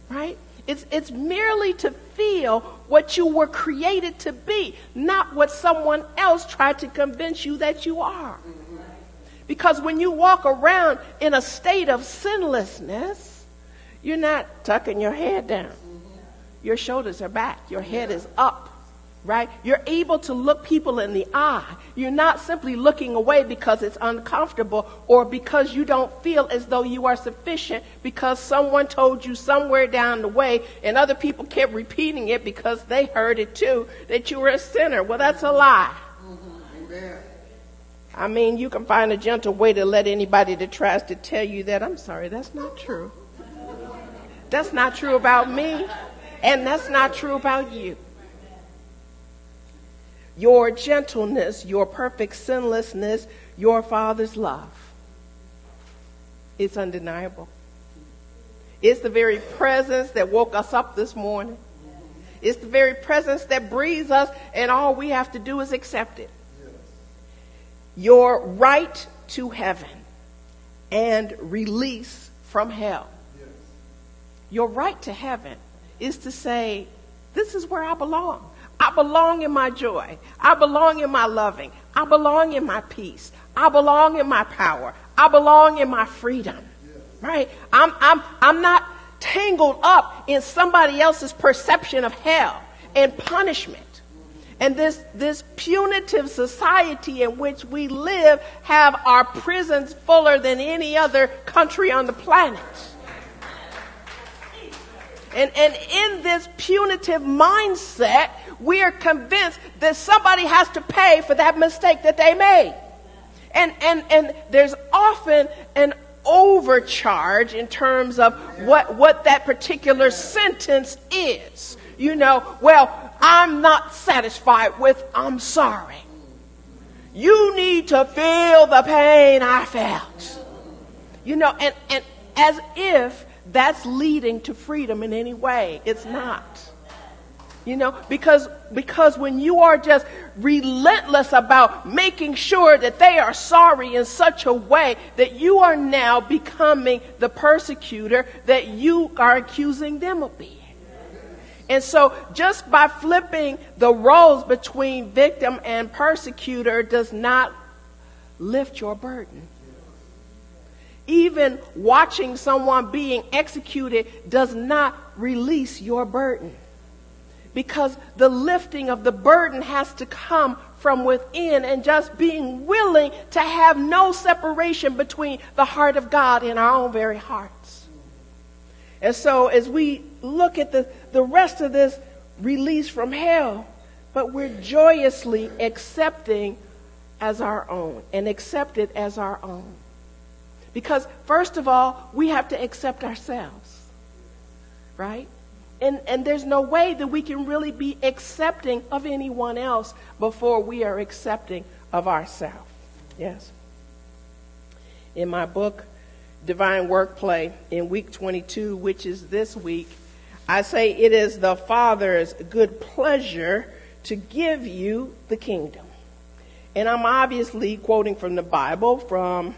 right? It's merely to feel what you were created to be, not what someone else tried to convince you that you are. Because when you walk around in a state of sinlessness, you're not tucking your head down. Your shoulders are back. Your head is up, right? You're able to look people in the eye. You're not simply looking away because it's uncomfortable or because you don't feel as though you are sufficient because someone told you somewhere down the way and other people kept repeating it because they heard it too, that you were a sinner. Well, that's a lie. Amen. I mean, you can find a gentle way to let anybody that tries to tell you that, I'm sorry, that's not true. That's not true about me, and that's not true about you. Your gentleness, your perfect sinlessness, your Father's love. It's undeniable. It's the very presence that woke us up this morning. It's the very presence that breathes us, and all we have to do is accept it. Your right to heaven and release from hell. Your right to heaven is to say, this is where I belong. I belong in my joy. I belong in my loving. I belong in my peace. I belong in my power. I belong in my freedom. Right? I'm not tangled up in somebody else's perception of hell and punishment. And this punitive society in which we live have our prisons fuller than any other country on the planet. And in this punitive mindset, we are convinced that somebody has to pay for that mistake that they made. And there's often an overcharge in terms of what that particular sentence is. You know, well, I'm not satisfied with I'm sorry. You need to feel the pain I felt. You know, and as if that's leading to freedom in any way. It's not. You know, because when you are just relentless about making sure that they are sorry in such a way that you are now becoming the persecutor that you are accusing them of being. And so just by flipping the roles between victim and persecutor does not lift your burden. Even watching someone being executed does not release your burden. Because the lifting of the burden has to come from within and just being willing to have no separation between the heart of God and our own very hearts. And so as we look at the rest of this release from hell, but we're joyously accepting as our own and accept it as our own. Because first of all, we have to accept ourselves, right? And there's no way that we can really be accepting of anyone else before we are accepting of ourselves. Yes. In my book, Divine Workplay, in week 22, which is this week, I say it is the Father's good pleasure to give you the kingdom. And I'm obviously quoting from the Bible, from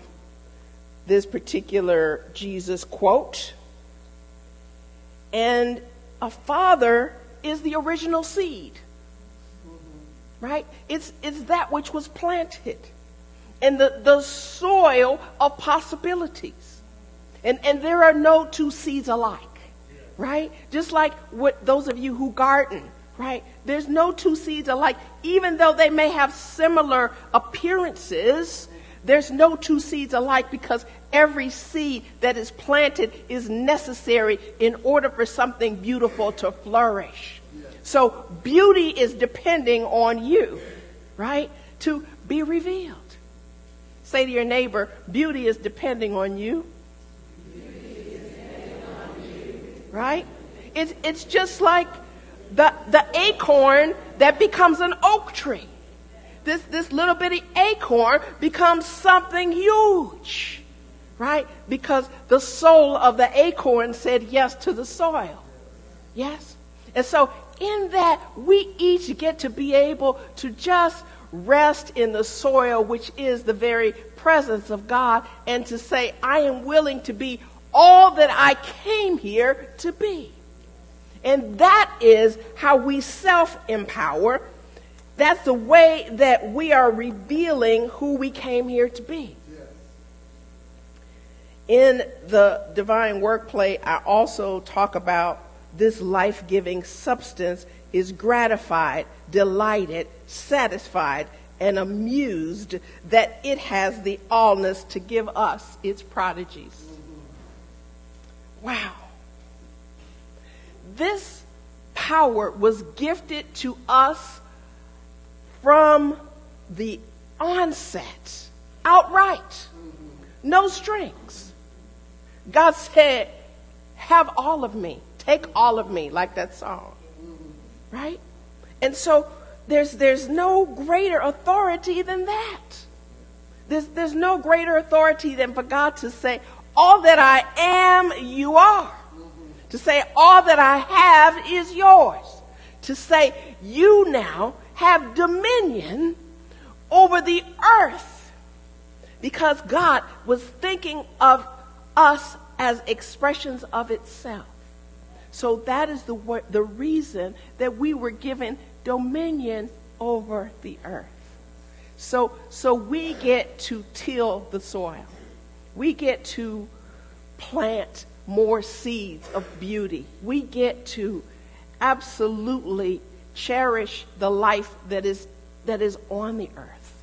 this particular Jesus quote. And a father is the original seed, right? It's that which was planted in the soil of possibilities. And there are no two seeds alike, right? Just like what those of you who garden, right? There's no two seeds alike. Even though they may have similar appearances, there's no two seeds alike, because every seed that is planted is necessary in order for something beautiful to flourish. So beauty is depending on you, right, to be revealed. Say to your neighbor, beauty is depending on you. Right? It's just like the acorn that becomes an oak tree. This little bitty acorn becomes something huge, right? Because the soul of the acorn said yes to the soil. Yes? And so in that we each get to be able to just rest in the soil, which is the very presence of God, and to say, I am willing to be all that I came here to be. And that is how we self-empower. That's the way that we are revealing who we came here to be. In the Divine Workplay, I also talk about this life-giving substance is gratified, delighted, satisfied, and amused that it has the allness to give us its prodigies. Wow. This power was gifted to us from the onset, outright, no strings. God said, have all of me, take all of me, like that song, right? And so there's no greater authority than that. There's no greater authority than for God to say, all that I am, you are. To say, all that I have is yours. To say, you now have dominion over the earth. Because God was thinking of us as expressions of itself. So that is the reason that we were given dominion over the earth. So we get to till the soil. We get to plant more seeds of beauty. We get to absolutely cherish the life that is on the earth.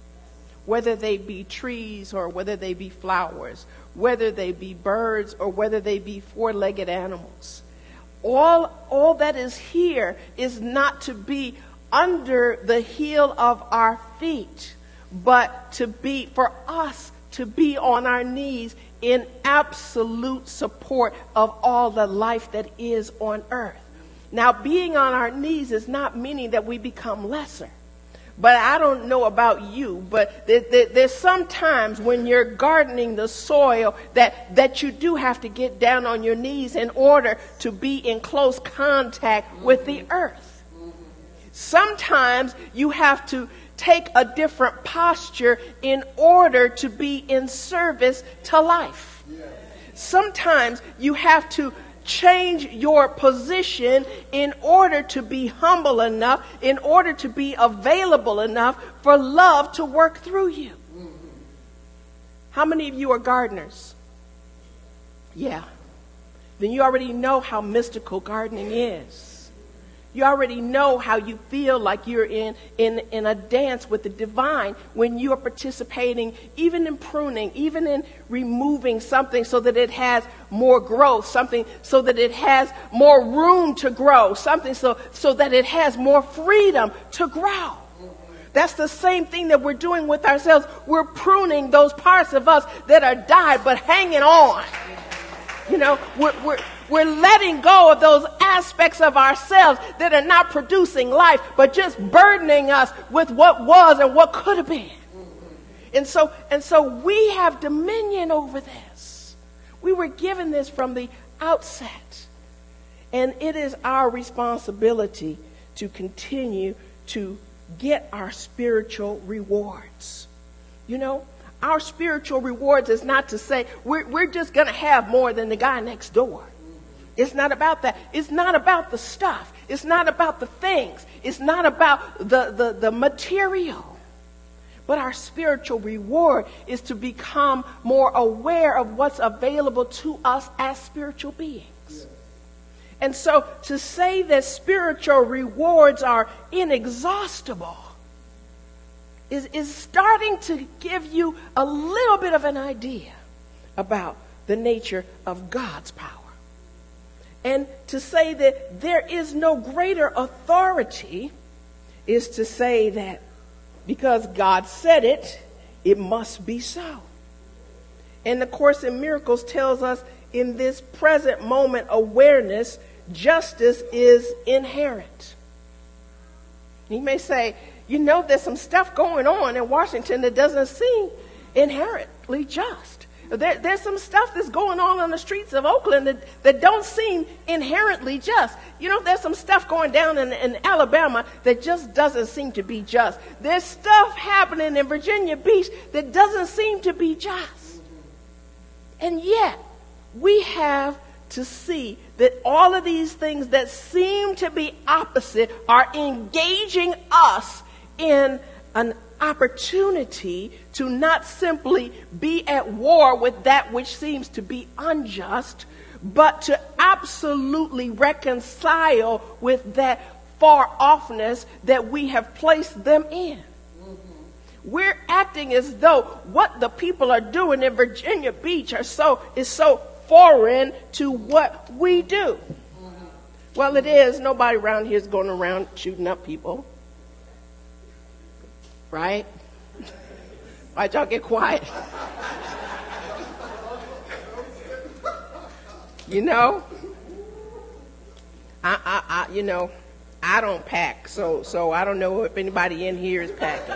Whether they be trees or whether they be flowers, whether they be birds or whether they be four-legged animals. All that is here is not to be under the heel of our feet, but for us to be on our knees in absolute support of all the life that is on earth. Now, being on our knees is not meaning that we become lesser. But I don't know about you, but there's some times when you're gardening the soil that you do have to get down on your knees in order to be in close contact with the earth. Sometimes you have to take a different posture in order to be in service to life. Sometimes you have to change your position in order to be humble enough, in order to be available enough for love to work through you. How many of you are gardeners? Yeah. Then you already know how mystical gardening is. You already know how you feel like you're in a dance with the divine when you are participating, even in pruning, even in removing something so that it has more growth, something so that it has more room to grow, something so that it has more freedom to grow. That's the same thing that we're doing with ourselves. We're pruning those parts of us that are died but hanging on. You know, we're letting go of those aspects of ourselves that are not producing life, but just burdening us with what was and what could have been. And so we have dominion over this. We were given this from the outset. And it is our responsibility to continue to get our spiritual rewards. You know, our spiritual rewards is not to say we're just going to have more than the guy next door. It's not about that. It's not about the stuff. It's not about the things. It's not about the material. But our spiritual reward is to become more aware of what's available to us as spiritual beings. And so to say that spiritual rewards are inexhaustible is starting to give you a little bit of an idea about the nature of God's power. And to say that there is no greater authority is to say that because God said it, it must be so. And the Course in Miracles tells us in this present moment awareness, justice is inherent. You may say, you know, there's some stuff going on in Washington that doesn't seem inherently just. There's some stuff that's going on the streets of Oakland that don't seem inherently just. You know, there's some stuff going down in Alabama that just doesn't seem to be just. There's stuff happening in Virginia Beach that doesn't seem to be just. And yet, we have to see that all of these things that seem to be opposite are engaging us in an opportunity to not simply be at war with that which seems to be unjust, but to absolutely reconcile with that far offness that we have placed them in. We're acting as though what the people are doing in Virginia Beach is so foreign to what we do. Well, it is. Nobody around here is going around shooting up people. Right? Why'd y'all get quiet? You know, I don't pack, so I don't know if anybody in here is packing.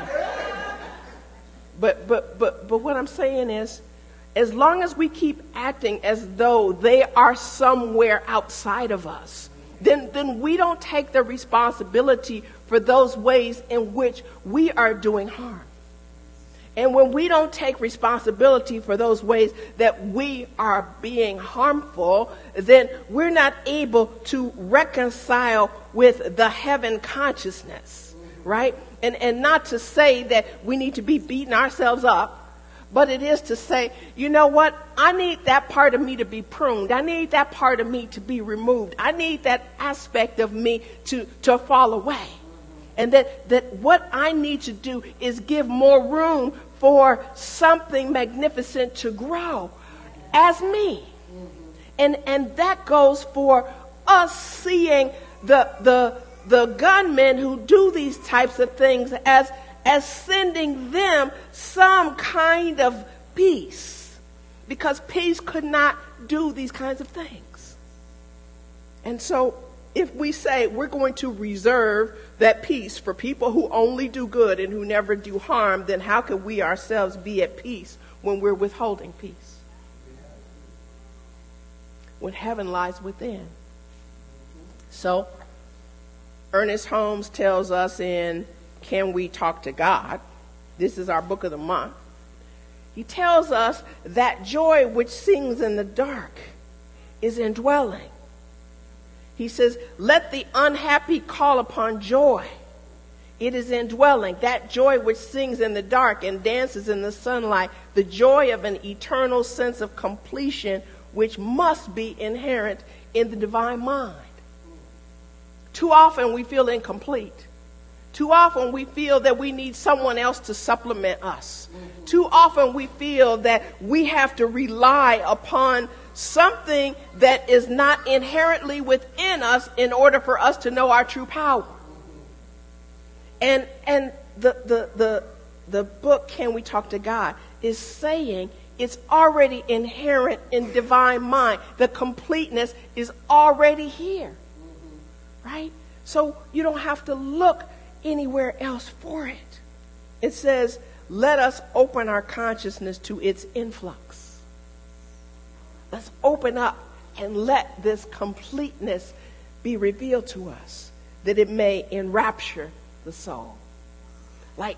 But what I'm saying is, as long as we keep acting as though they are somewhere outside of us, then we don't take the responsibility for those ways in which we are doing harm. And when we don't take responsibility for those ways that we are being harmful, then we're not able to reconcile with the heaven consciousness, right? And not to say that we need to be beating ourselves up, but it is to say, you know what? I need that part of me to be pruned. I need that part of me to be removed. I need that aspect of me to fall away. And that what I need to do is give more room for something magnificent to grow as me. And that goes for us seeing the gunmen who do these types of things as sending them some kind of peace, because peace could not do these kinds of things. And so if we say we're going to reserve that peace for people who only do good and who never do harm, then how can we ourselves be at peace when we're withholding peace? When heaven lies within. So Ernest Holmes tells us in Can We Talk to God? This is our book of the month. He tells us that joy which sings in the dark is indwelling. He says, let the unhappy call upon joy. It is indwelling. That joy which sings in the dark and dances in the sunlight, the joy of an eternal sense of completion which must be inherent in the divine mind. Too often we feel incomplete. Too often we feel that we need someone else to supplement us. Too often we feel that we have to rely upon something that is not inherently within us in order for us to know our true power. And the book Can We Talk to God is saying it's already inherent in divine mind. The completeness is already here. Right? So you don't have to look anywhere else for it. It says, let us open our consciousness to its influx. Let's open up and let this completeness be revealed to us, that it may enrapture the soul. Like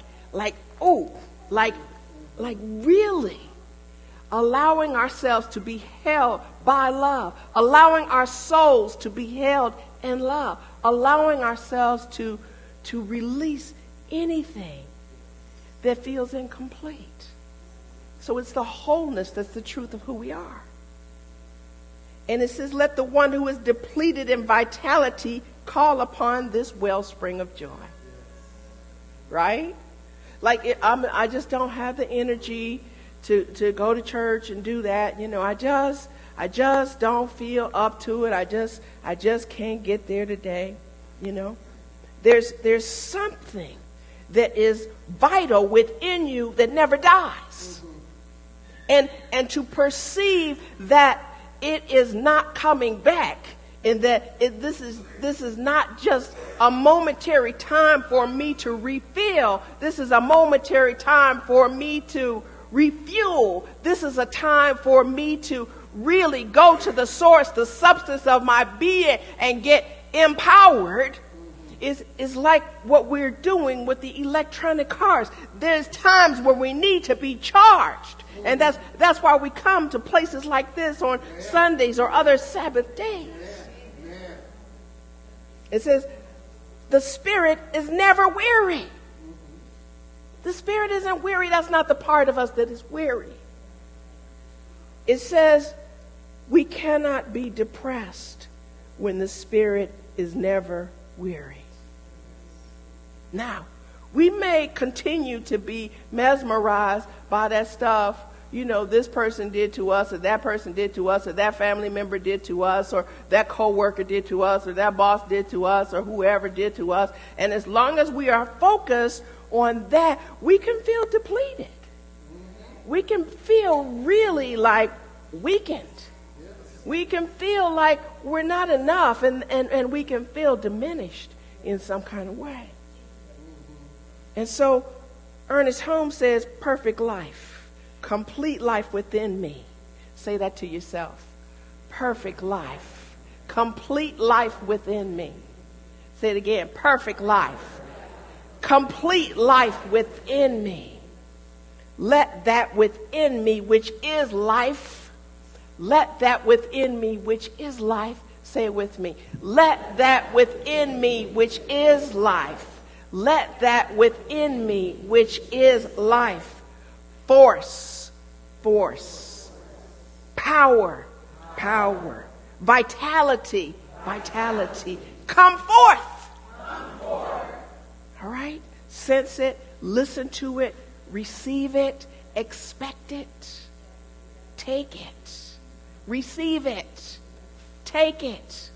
really allowing ourselves to be held by love, allowing our souls to be held in love, allowing ourselves to release anything that feels incomplete. So it's the wholeness that's the truth of who we are. And it says, let the one who is depleted in vitality call upon this wellspring of joy. Right? I just don't have the energy to go to church and do that. You know, I just don't feel up to it. I just can't get there today. You know, there's something that is vital within you that never dies. And to perceive that it is not coming back, and that this is not just a momentary time for me to refill. This is a momentary time for me to refuel. This is a time for me to really go to the source, the substance of my being, and get empowered. Is like what we're doing with the electronic cars. There's times where we need to be charged. And that's why we come to places like this on Sundays or other Sabbath days. It says, the Spirit is never weary. The Spirit isn't weary. That's not the part of us that is weary. It says we cannot be depressed when the Spirit is never weary. Now, we may continue to be mesmerized by that stuff, this person did to us, or that person did to us, or that family member did to us, or that coworker did to us, or that boss did to us, or whoever did to us. And as long as we are focused on that, we can feel depleted. We can feel really like weakened. We can feel like we're not enough, and we can feel diminished in some kind of way. And so Ernest Holmes says, perfect life, complete life within me. Say that to yourself. Perfect life, complete life within me. Say it again. Perfect life, complete life within me. Let that within me which is life, let that within me which is life, say it with me. Let that within me which is life. Let that within me, which is life, force, power, vitality, come forth. All right? Sense it, listen to it, receive it, expect it, take it, receive it, take it.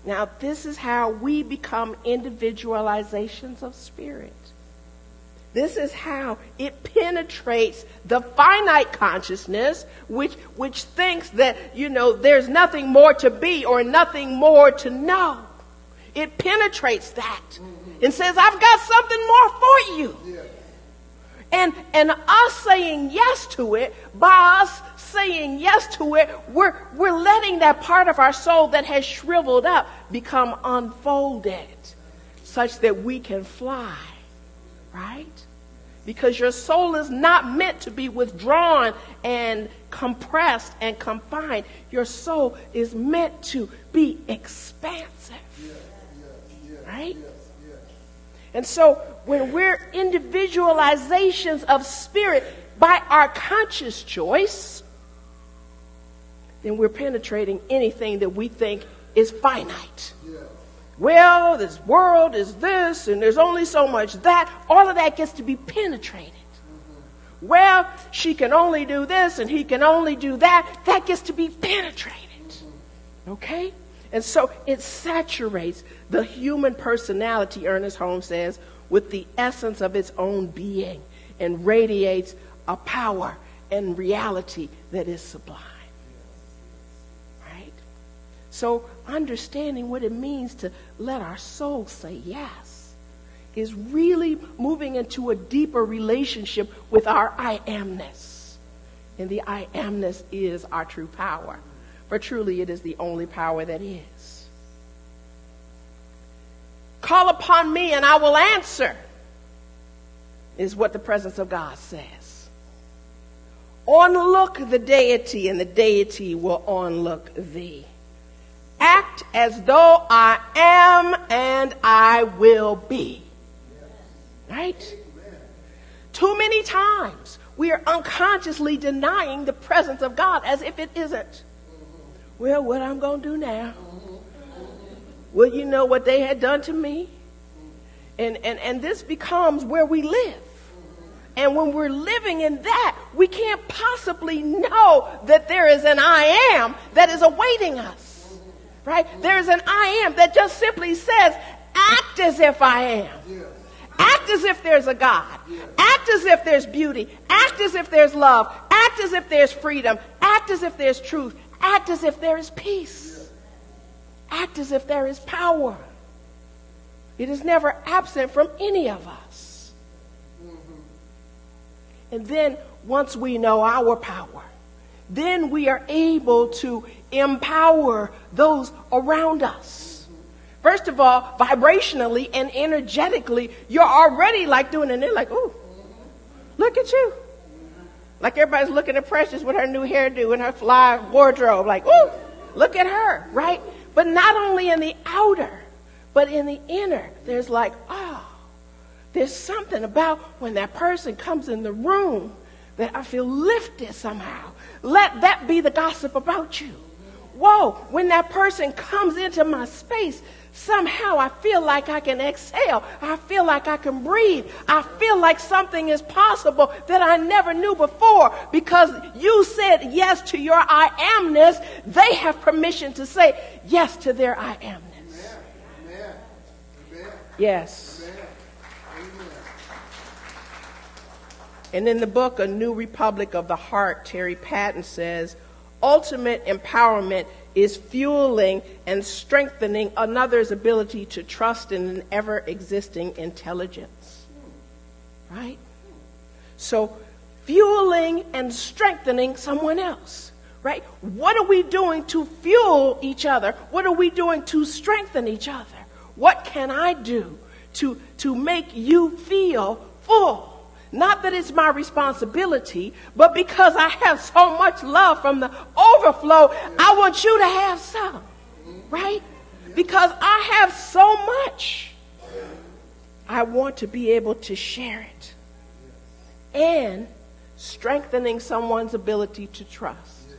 Now, this is how we become individualizations of spirit. This is how it penetrates the finite consciousness, which thinks that, there's nothing more to be or nothing more to know. It penetrates that and says, I've got something more for you. And us saying yes to it, by us saying yes to it, we're letting that part of our soul that has shriveled up become unfolded such that we can fly, right? Because your soul is not meant to be withdrawn and compressed and confined. Your soul is meant to be expansive, right? And so when we're individualizations of spirit by our conscious choice, then we're penetrating anything that we think is finite. Well, this world is this, and there's only so much that. All of that gets to be penetrated. Well, she can only do this, and he can only do that. That gets to be penetrated. Okay? And so it saturates the human personality, Ernest Holmes says, with the essence of its own being and radiates a power and reality that is sublime. Right? So understanding what it means to let our soul say yes is really moving into a deeper relationship with our I amness. And the I amness is our true power. For truly it is the only power that is. Call upon me and I will answer, is what the presence of God says. Onlook the deity and the deity will onlook thee. Act as though I am and I will be. Right? Too many times we are unconsciously denying the presence of God as if it isn't. Well, what I'm going to do now? Well, you know what they had done to me? And this becomes where we live. And when we're living in that, we can't possibly know that there is an I am that is awaiting us. Right? There's an I am that just simply says, act as if I am. Act as if there's a God. Act as if there's beauty. Act as if there's love. Act as if there's freedom. Act as if there's truth. Act as if there is peace. Act as if there is power. It is never absent from any of us. And then once we know our power, then we are able to empower those around us. First of all, vibrationally and energetically, you're already like doing it. And they're like, ooh, look at you. Like everybody's looking at Precious with her new hairdo and her fly wardrobe. Like, ooh, look at her, right? But not only in the outer, but in the inner, there's like, oh, there's something about when that person comes in the room that I feel lifted somehow. Let that be the gossip about you. Whoa, when that person comes into my space, somehow I feel like I can exhale. I feel like I can breathe. I feel like something is possible that I never knew before because you said yes to your I amness. They have permission to say yes to their I amness. Amen. Amen. Yes. Amen. And in the book, A New Republic of the Heart, Terry Patton says, ultimate empowerment is fueling and strengthening another's ability to trust in an ever-existing intelligence. Right? So, fueling and strengthening someone else. Right? What are we doing to fuel each other? What are we doing to strengthen each other? What can I do to make you feel full? Not that it's my responsibility, but because I have so much love from the overflow, I want you to have some, right? Because I have so much. I want to be able to share it. And strengthening someone's ability to trust.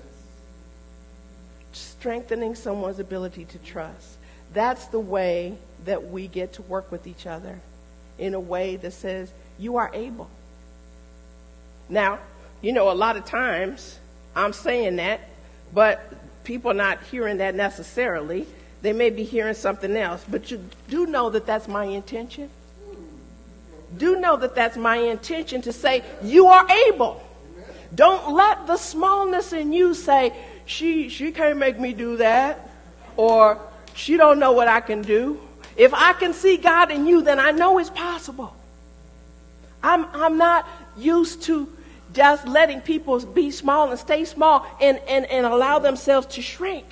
Strengthening someone's ability to trust. That's the way that we get to work with each other in a way that says, you are able. Now, you know, a lot of times I'm saying that, but people are not hearing that necessarily. They may be hearing something else, but you do know that that's my intention. Do know that that's my intention to say, you are able. Don't let the smallness in you say, she can't make me do that, or she don't know what I can do. If I can see God in you, then I know it's possible. I'm not used to just letting people be small and stay small and allow themselves to shrink.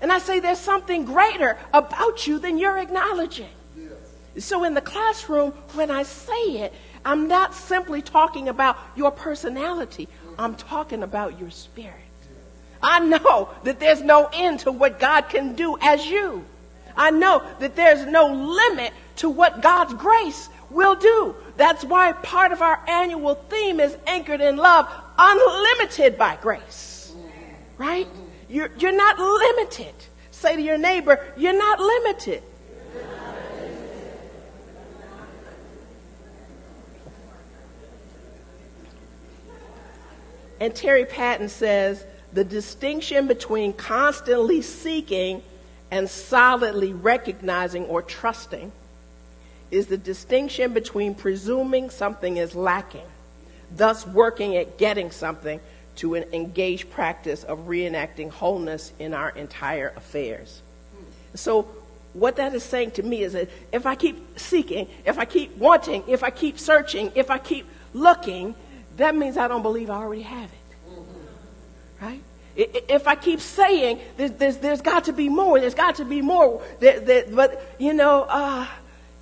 And I say there's something greater about you than you're acknowledging. So in the classroom, when I say it, I'm not simply talking about your personality. I'm talking about your spirit. I know that there's no end to what God can do as you. I know that there's no limit to what God's grace will do. That's why part of our annual theme is anchored in love, unlimited by grace. Right? You're not limited. Say to your neighbor, you're not limited. And Terry Patton says, the distinction between constantly seeking and solidly recognizing or trusting is the distinction between presuming something is lacking, thus working at getting something, to an engaged practice of reenacting wholeness in our entire affairs. So what that is saying to me is that if I keep seeking, if I keep wanting, if I keep searching, if I keep looking, that means I don't believe I already have it. Right? If I keep saying there's got to be more, there's got to be more, but you know,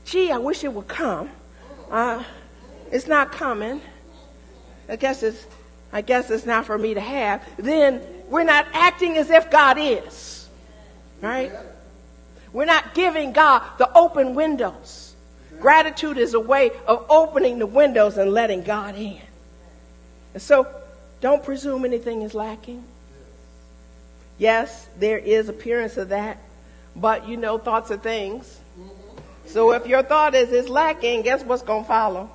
gee, I wish it would come. It's not coming. I guess it's not for me to have. Then we're not acting as if God is, right? We're not giving God the open windows. Gratitude is a way of opening the windows and letting God in. And so, don't presume anything is lacking. Yes, there is appearance of that, but you know, thoughts are things. So if your thought is it's lacking, guess what's going to follow?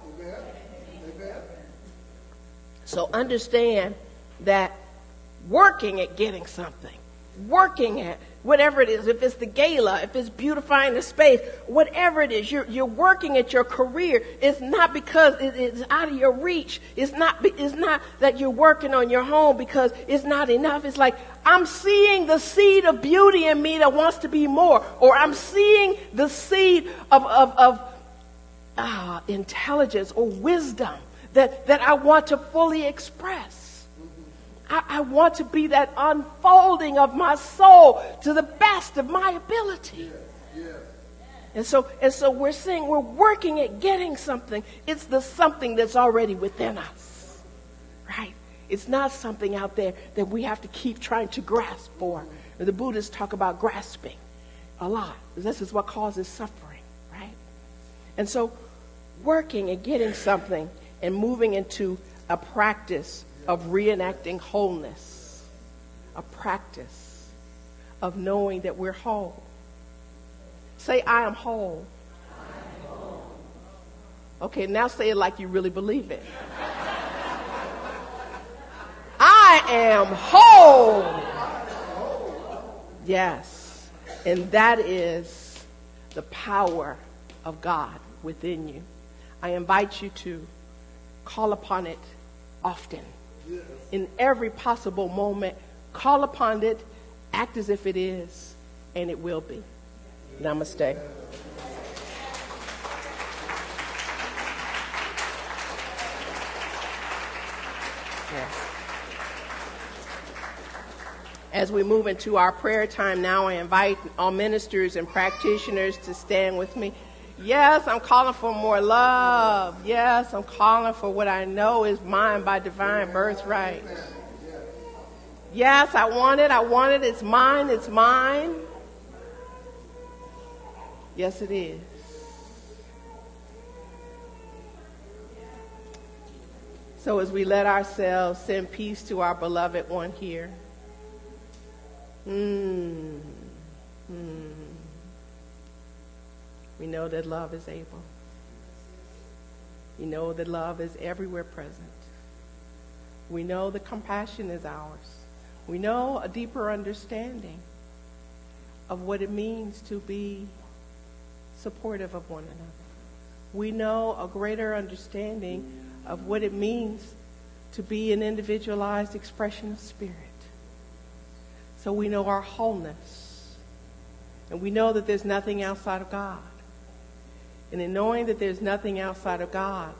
So understand that working at getting something, working at whatever it is, if it's the gala, if it's beautifying the space, whatever it is, you're working at your career. It's not because it's out of your reach. It's not that you're working on your home because it's not enough. It's like, I'm seeing the seed of beauty in me that wants to be more, or I'm seeing the seed of intelligence or wisdom that I want to fully express. I want to be that unfolding of my soul to the best of my ability. And so we're saying we're working at getting something. It's the something that's already within us, right? It's not something out there that we have to keep trying to grasp for. The Buddhists talk about grasping a lot. This is what causes suffering, right? And so working at getting something and moving into a practice of reenacting wholeness, a practice of knowing that we're whole. Say, I am whole. I am whole. Okay, now say it like you really believe it. I am whole. Yes. And that is the power of God within you. I invite you to call upon it often. In every possible moment, call upon it, act as if it is, and it will be. Namaste. Yes. As we move into our prayer time now, I invite all ministers and practitioners to stand with me. Yes, I'm calling for more love. Yes, I'm calling for what I know is mine by divine birthright. Yes, I want it. It's mine. It's mine. Yes, it is. So as we let ourselves send peace to our beloved one here. We know that love is able. We know that love is everywhere present. We know that compassion is ours. We know a deeper understanding of what it means to be supportive of one another. We know a greater understanding of what it means to be an individualized expression of spirit. So we know our wholeness. And we know that there's nothing outside of God. And in knowing that there's nothing outside of God,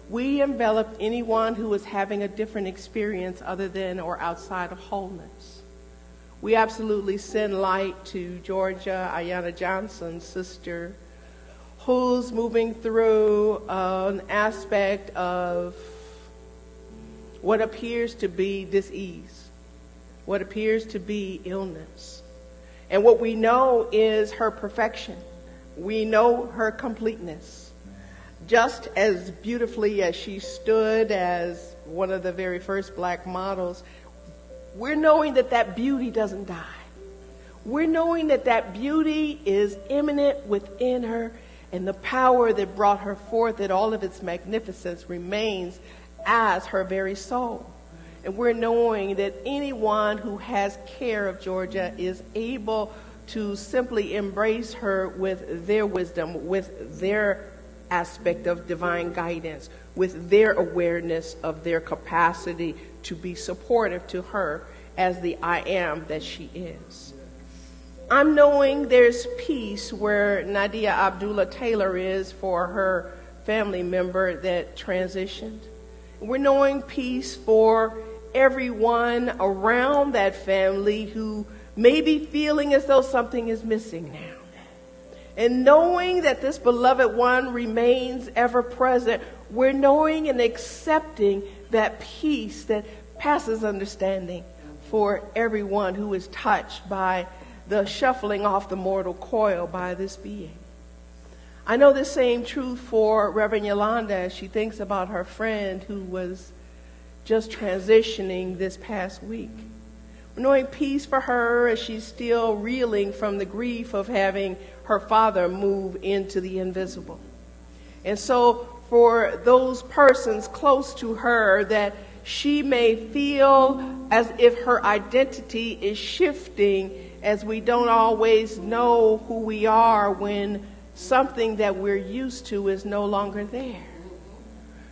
we envelop anyone who is having a different experience other than or outside of wholeness. We absolutely send light to Georgia Ayana Johnson's sister, who's moving through an aspect of what appears to be dis-ease, what appears to be illness. And what we know is her perfection. We know her completeness. Just as beautifully as she stood as one of the very first black models, we're knowing that that beauty doesn't die. We're knowing that that beauty is immanent within her, and the power that brought her forth in all of its magnificence remains as her very soul. And we're knowing that anyone who has care of Georgia is able to simply embrace her with their wisdom, with their aspect of divine guidance, with their awareness of their capacity to be supportive to her as the I am that she is. I'm knowing there's peace where Nadia Abdullah Taylor is for her family member that transitioned. We're knowing peace for everyone around that family who may be feeling as though something is missing now. And knowing that this beloved one remains ever present, we're knowing and accepting that peace that passes understanding for everyone who is touched by the shuffling off the mortal coil by this being. I know the same truth for Reverend Yolanda as she thinks about her friend who was just transitioning this past week. We're knowing peace for her as she's still reeling from the grief of having her father move into the invisible. And so for those persons close to her that she may feel as if her identity is shifting as we don't always know who we are when something that we're used to is no longer there.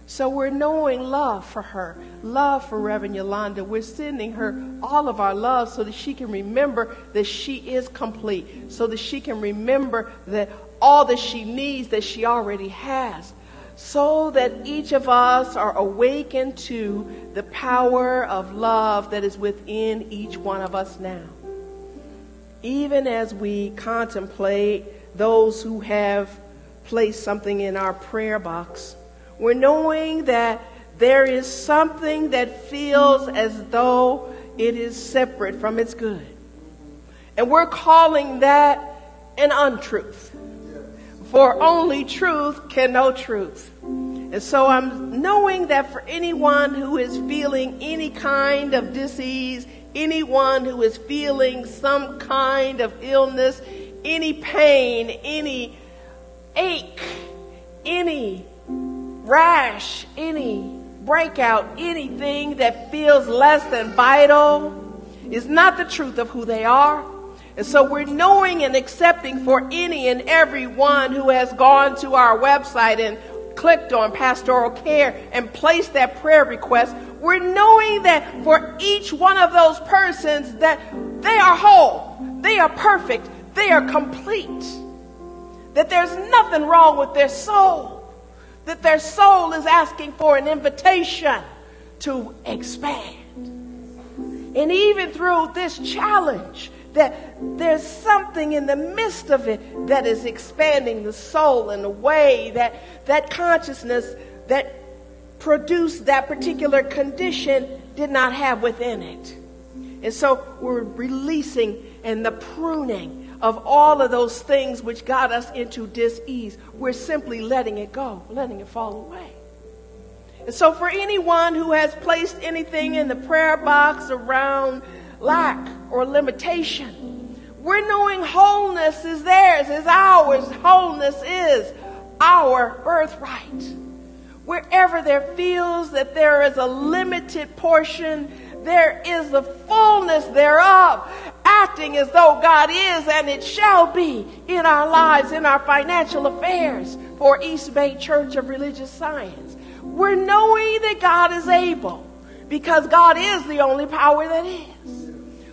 So we're knowing love for her, love for Reverend Yolanda. We're sending her all of our love so that she can remember that she is complete, so that she can remember that all that she needs, that she already has. so that each of us are awakened to the power of love that is within each one of us now. Even as we contemplate those who have placed something in our prayer box, we're knowing that there is something that feels as though it is separate from its good. And we're calling that an untruth. For only truth can know truth. And so I'm knowing that for anyone who is feeling any kind of disease, anyone who is feeling some kind of illness, any pain, any ache, any rash, any breakout, anything that feels less than vital is not the truth of who they are. And so we're knowing and accepting for any and every one who has gone to our website and clicked on pastoral care and placed that prayer request. We're knowing that for each one of those persons that they are whole, they are perfect, they are complete, that there's nothing wrong with their soul, that their soul is asking for an invitation to expand. And even through this challenge, that there's something in the midst of it that is expanding the soul in a way that consciousness that produced that particular condition did not have within it. And so we're releasing and the pruning of all of those things which got us into dis-ease. We're simply letting it go, letting it fall away. And so for anyone who has placed anything in the prayer box around lack or limitation, we're knowing wholeness is theirs, is ours. Wholeness is our birthright. Wherever there feels that there is a limited portion, there is the fullness thereof, acting as though God is and it shall be in our lives, in our financial affairs for East Bay Church of Religious Science. We're knowing that God is able because God is the only power that is.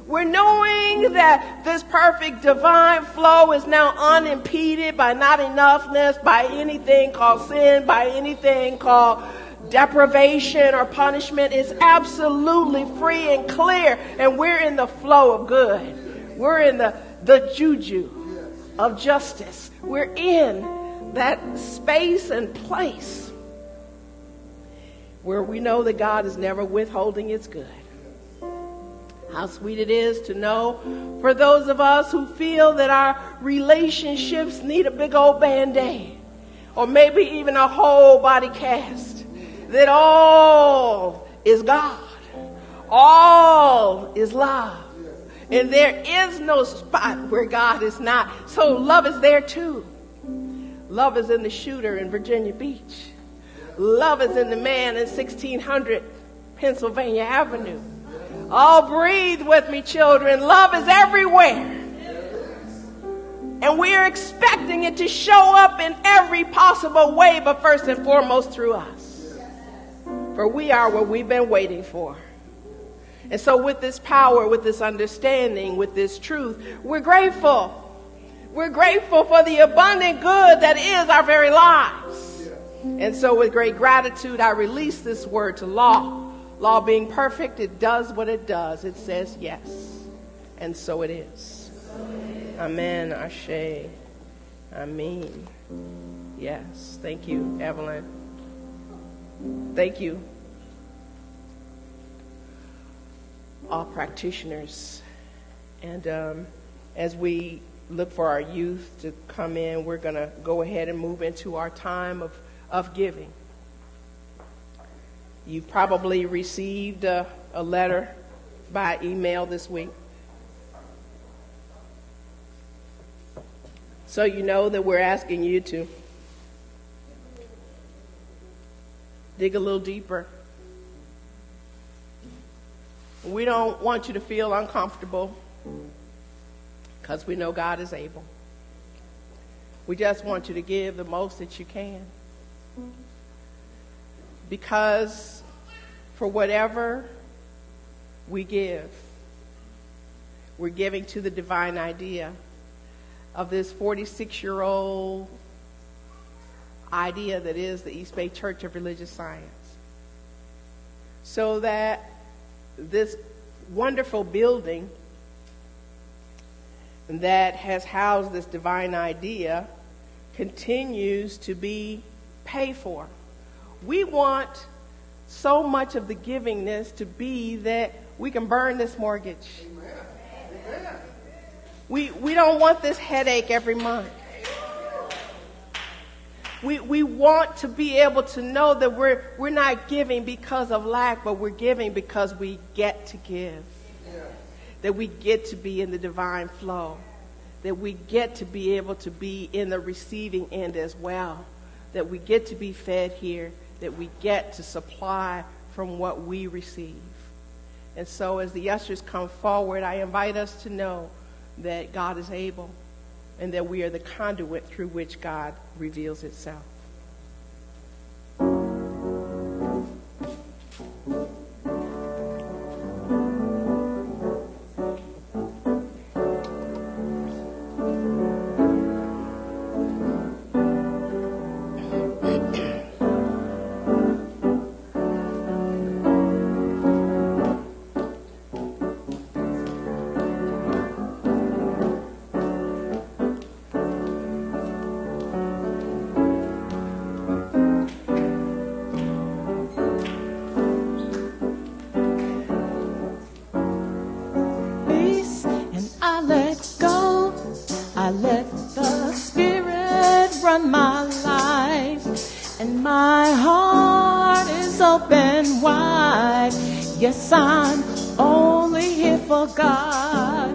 We're knowing that this perfect divine flow is now unimpeded by not enoughness, by anything called sin, by anything called deprivation or punishment. It's absolutely free and clear, and we're in the flow of good. We're in the juju of justice. We're in that space and place where we know that God is never withholding its good. How sweet it is to know for those of us who feel that our relationships need a big old Band-Aid or maybe even a whole body cast, that all is God, all is love, and there is no spot where God is not. So love is there too. Love is in the shooter in Virginia Beach. Love is in the man in 1600 Pennsylvania Avenue. Oh, breathe with me, children. Love is everywhere. And we are expecting it to show up in every possible way, but first and foremost through us. For we are what we've been waiting for. And so with this power, with this understanding, with this truth, we're grateful. We're grateful for the abundant good that is our very lives. And so with great gratitude, I release this word to law. Law being perfect, it does what it does. It says yes. And so it is. Amen. Ashe. Amen. Yes. Thank you, Evelyn. Thank you, all practitioners. And as we look for our youth to come in, we're going to go ahead and move into our time of giving. You've probably received a letter by email this week. So you know that we're asking you to dig a little deeper. We don't want you to feel uncomfortable because we know God is able. We just want you to give the most that you can. Because for whatever we give, we're giving to the divine idea of this 46-year-old idea that is the East Bay Church of Religious Science. So that this wonderful building that has housed this divine idea continues to be paid for. We want so much of the givingness to be that we can burn this mortgage. Amen. We don't want this headache every month. We want to be able to know that we're not giving because of lack, but we're giving because we get to give. That we get to be in the divine flow. That we get to be able to be in the receiving end as well. That we get to be fed here. That we get to supply from what we receive. And so as the ushers come forward, I invite us to know that God is able and that we are the conduit through which God reveals itself. My life and my heart is open wide. Yes, I'm only here for God.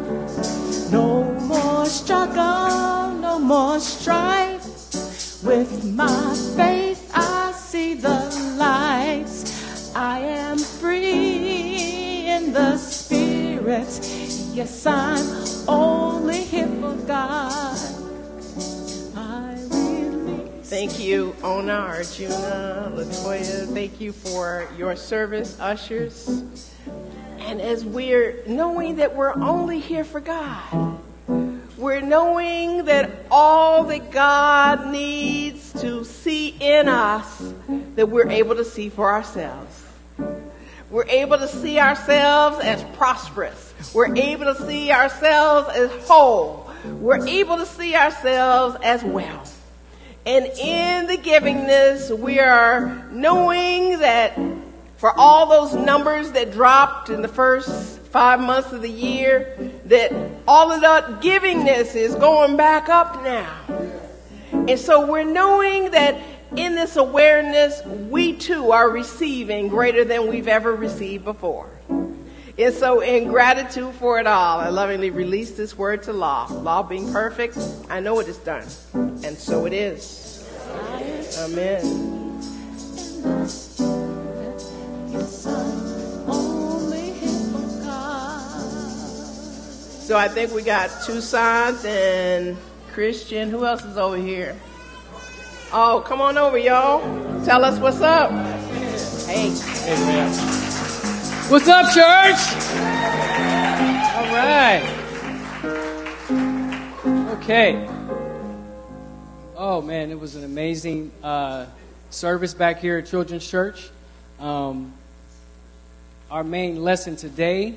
No more struggle, no more strife. With my faith I see the lights. I am free in the spirit. Yes, I'm only here for God. Thank you, Ona, Arjuna, Latoya. Thank you for your service, ushers. And as we're knowing that we're only here for God, we're knowing that all that God needs to see in us, that we're able to see for ourselves. We're able to see ourselves as prosperous. We're able to see ourselves as whole. We're able to see ourselves as well. And in the givingness, we are knowing that for all those numbers that dropped in the first 5 months of the year, that all of that givingness is going back up now. And so we're knowing that in this awareness, we too are receiving greater than we've ever received before. And so in gratitude for it all, I lovingly release this word to law. Law being perfect, I know it is done. And so it is. Amen. So I think we got Toussaint and Christian. Who else is over here? Oh, come on over, y'all. Tell us what's up. Hey. Amen. What's up, church? All right. Okay. Oh, man, it was an amazing service back here at Children's Church. Our main lesson today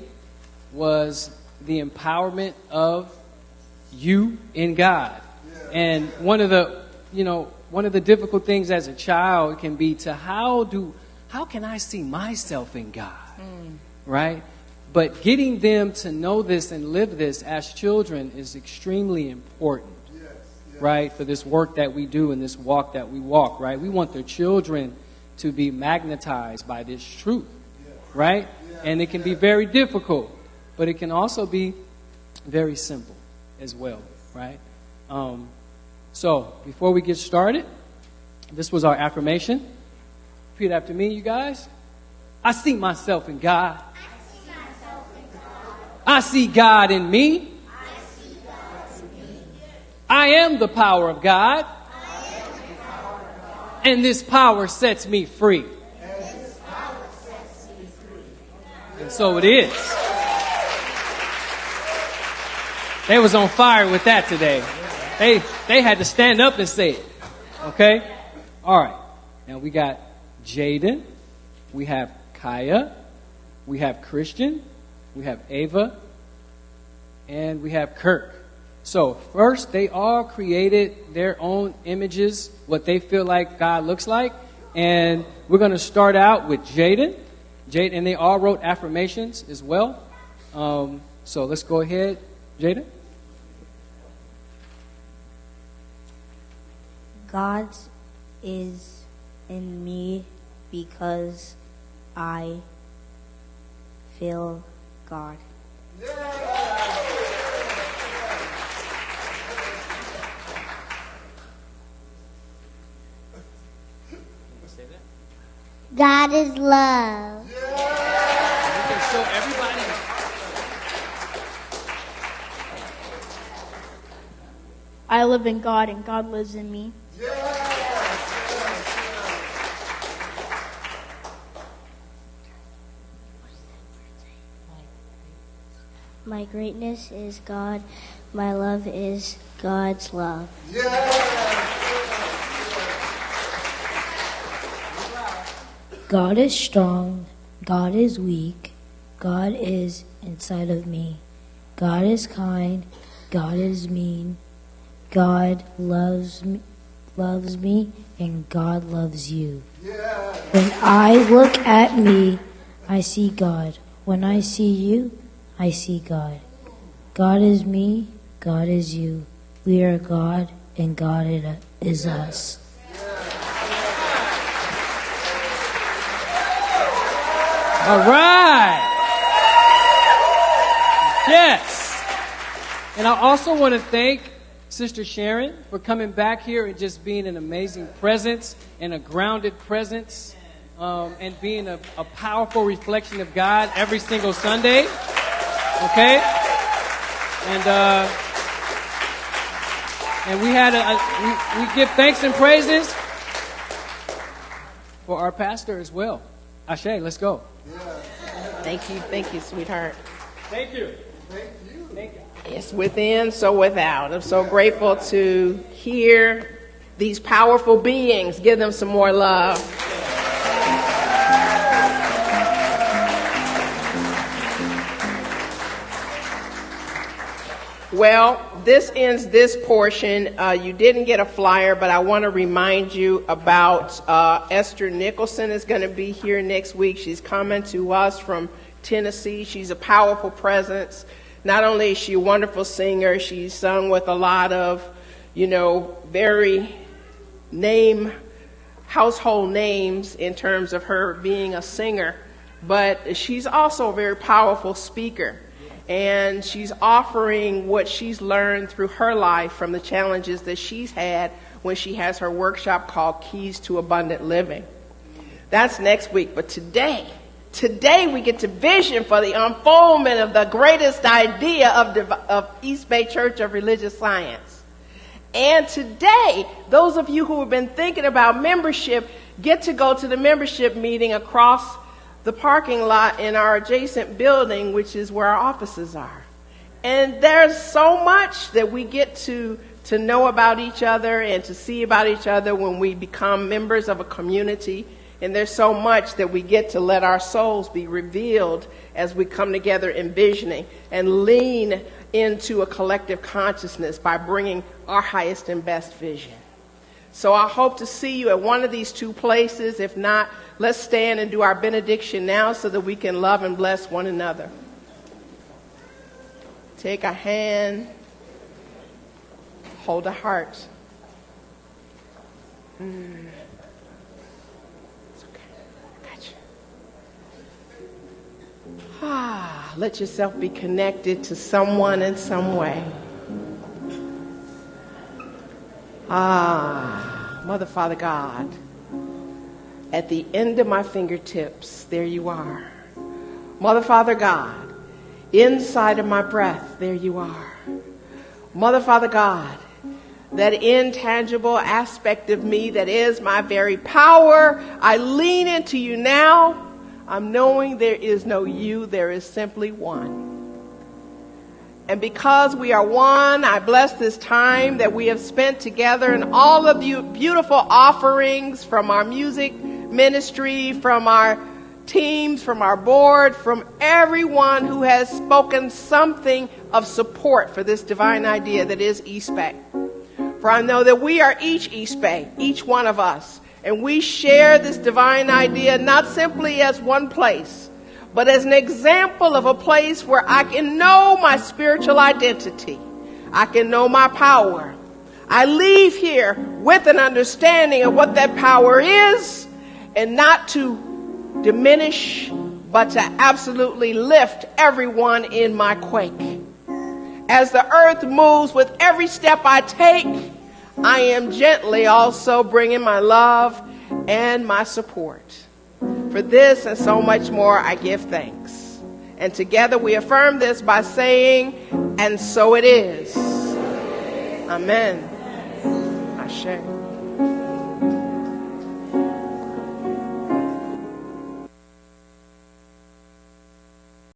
was the empowerment of you in God. And one of the difficult things as a child can be to how can I see myself in God? Right? But getting them to know this and live this as children is extremely important. Right, for this work that we do and this walk that we walk, right? We want the children to be magnetized by this truth, right? And it can be very difficult, but it can also be very simple as well, right? So before we get started, this was our affirmation. Repeat after me, you guys. I see myself in God. I see God in me. I am the power of God. And this power sets me free. And so it is. They was on fire with that today. They had to stand up and say it. Okay? All right. Now we got Jaden. We have Kaya. We have Christian. We have Ava. And we have Kirk. So first, they all created their own images, what they feel like God looks like. And we're going to start out with Jaden. And they all wrote affirmations as well. So let's go ahead. Jaden? God is in me because I feel God. God is love. You can show everybody. I live in God and God lives in me. My greatness is God. My love is God's love. God is strong. God is weak. God is inside of me. God is kind. God is mean. God loves me, and God loves you. When I look at me, I see God. When I see you, I see God. God is me, God is you. We are God, and God is us. All right. Yes. And I also want to thank Sister Sharon for coming back here and just being an amazing presence and a grounded presence and being a powerful reflection of God every single Sunday. Okay? And we give thanks and praises for our pastor as well. Ashe, let's go. Thank you, sweetheart. Thank you. It's within, so without. I'm so grateful to hear these powerful beings. Give them some more love. Well, this ends this portion. You didn't get a flyer, but I want to remind you about Esther Nicholson is going to be here next week. She's coming to us from Tennessee. She's a powerful presence. Not only is she a wonderful singer, she's sung with a lot of, very household names in terms of her being a singer, but she's also a very powerful speaker. And she's offering what she's learned through her life from the challenges that she's had when she has her workshop called Keys to Abundant Living. That's next week. But today we get to vision for the unfoldment of the greatest idea of East Bay Church of Religious Science. And today, those of you who have been thinking about membership get to go to the membership meeting across the parking lot in our adjacent building, which is where our offices are. And there's so much that we get to know about each other and to see about each other when we become members of a community. And there's so much that we get to let our souls be revealed as we come together envisioning and lean into a collective consciousness by bringing our highest and best vision. So I hope to see you at one of these two places. If not, let's stand and do our benediction now so that we can love and bless one another. Take a hand, hold a heart. It's okay. Got you. Let yourself be connected to someone in some way. Mother, Father, God, at the end of my fingertips, there you are. Mother, Father, God, inside of my breath, there you are. Mother, Father, God, that intangible aspect of me that is my very power, I lean into you now. I'm knowing there is no you, there is simply one. And because we are one, I bless this time that we have spent together and all of the beautiful offerings from our music ministry, from our teams, from our board, from everyone who has spoken something of support for this divine idea that is East Bay. For I know that we are each East Bay, each one of us, and we share this divine idea not simply as one place, but as an example of a place where I can know my spiritual identity. I can know my power. I leave here with an understanding of what that power is, and not to diminish, but to absolutely lift everyone in my quake. As the earth moves with every step I take, I am gently also bringing my love and my support. For this and so much more, I give thanks. And together we affirm this by saying, and so it is. Amen. Ashe.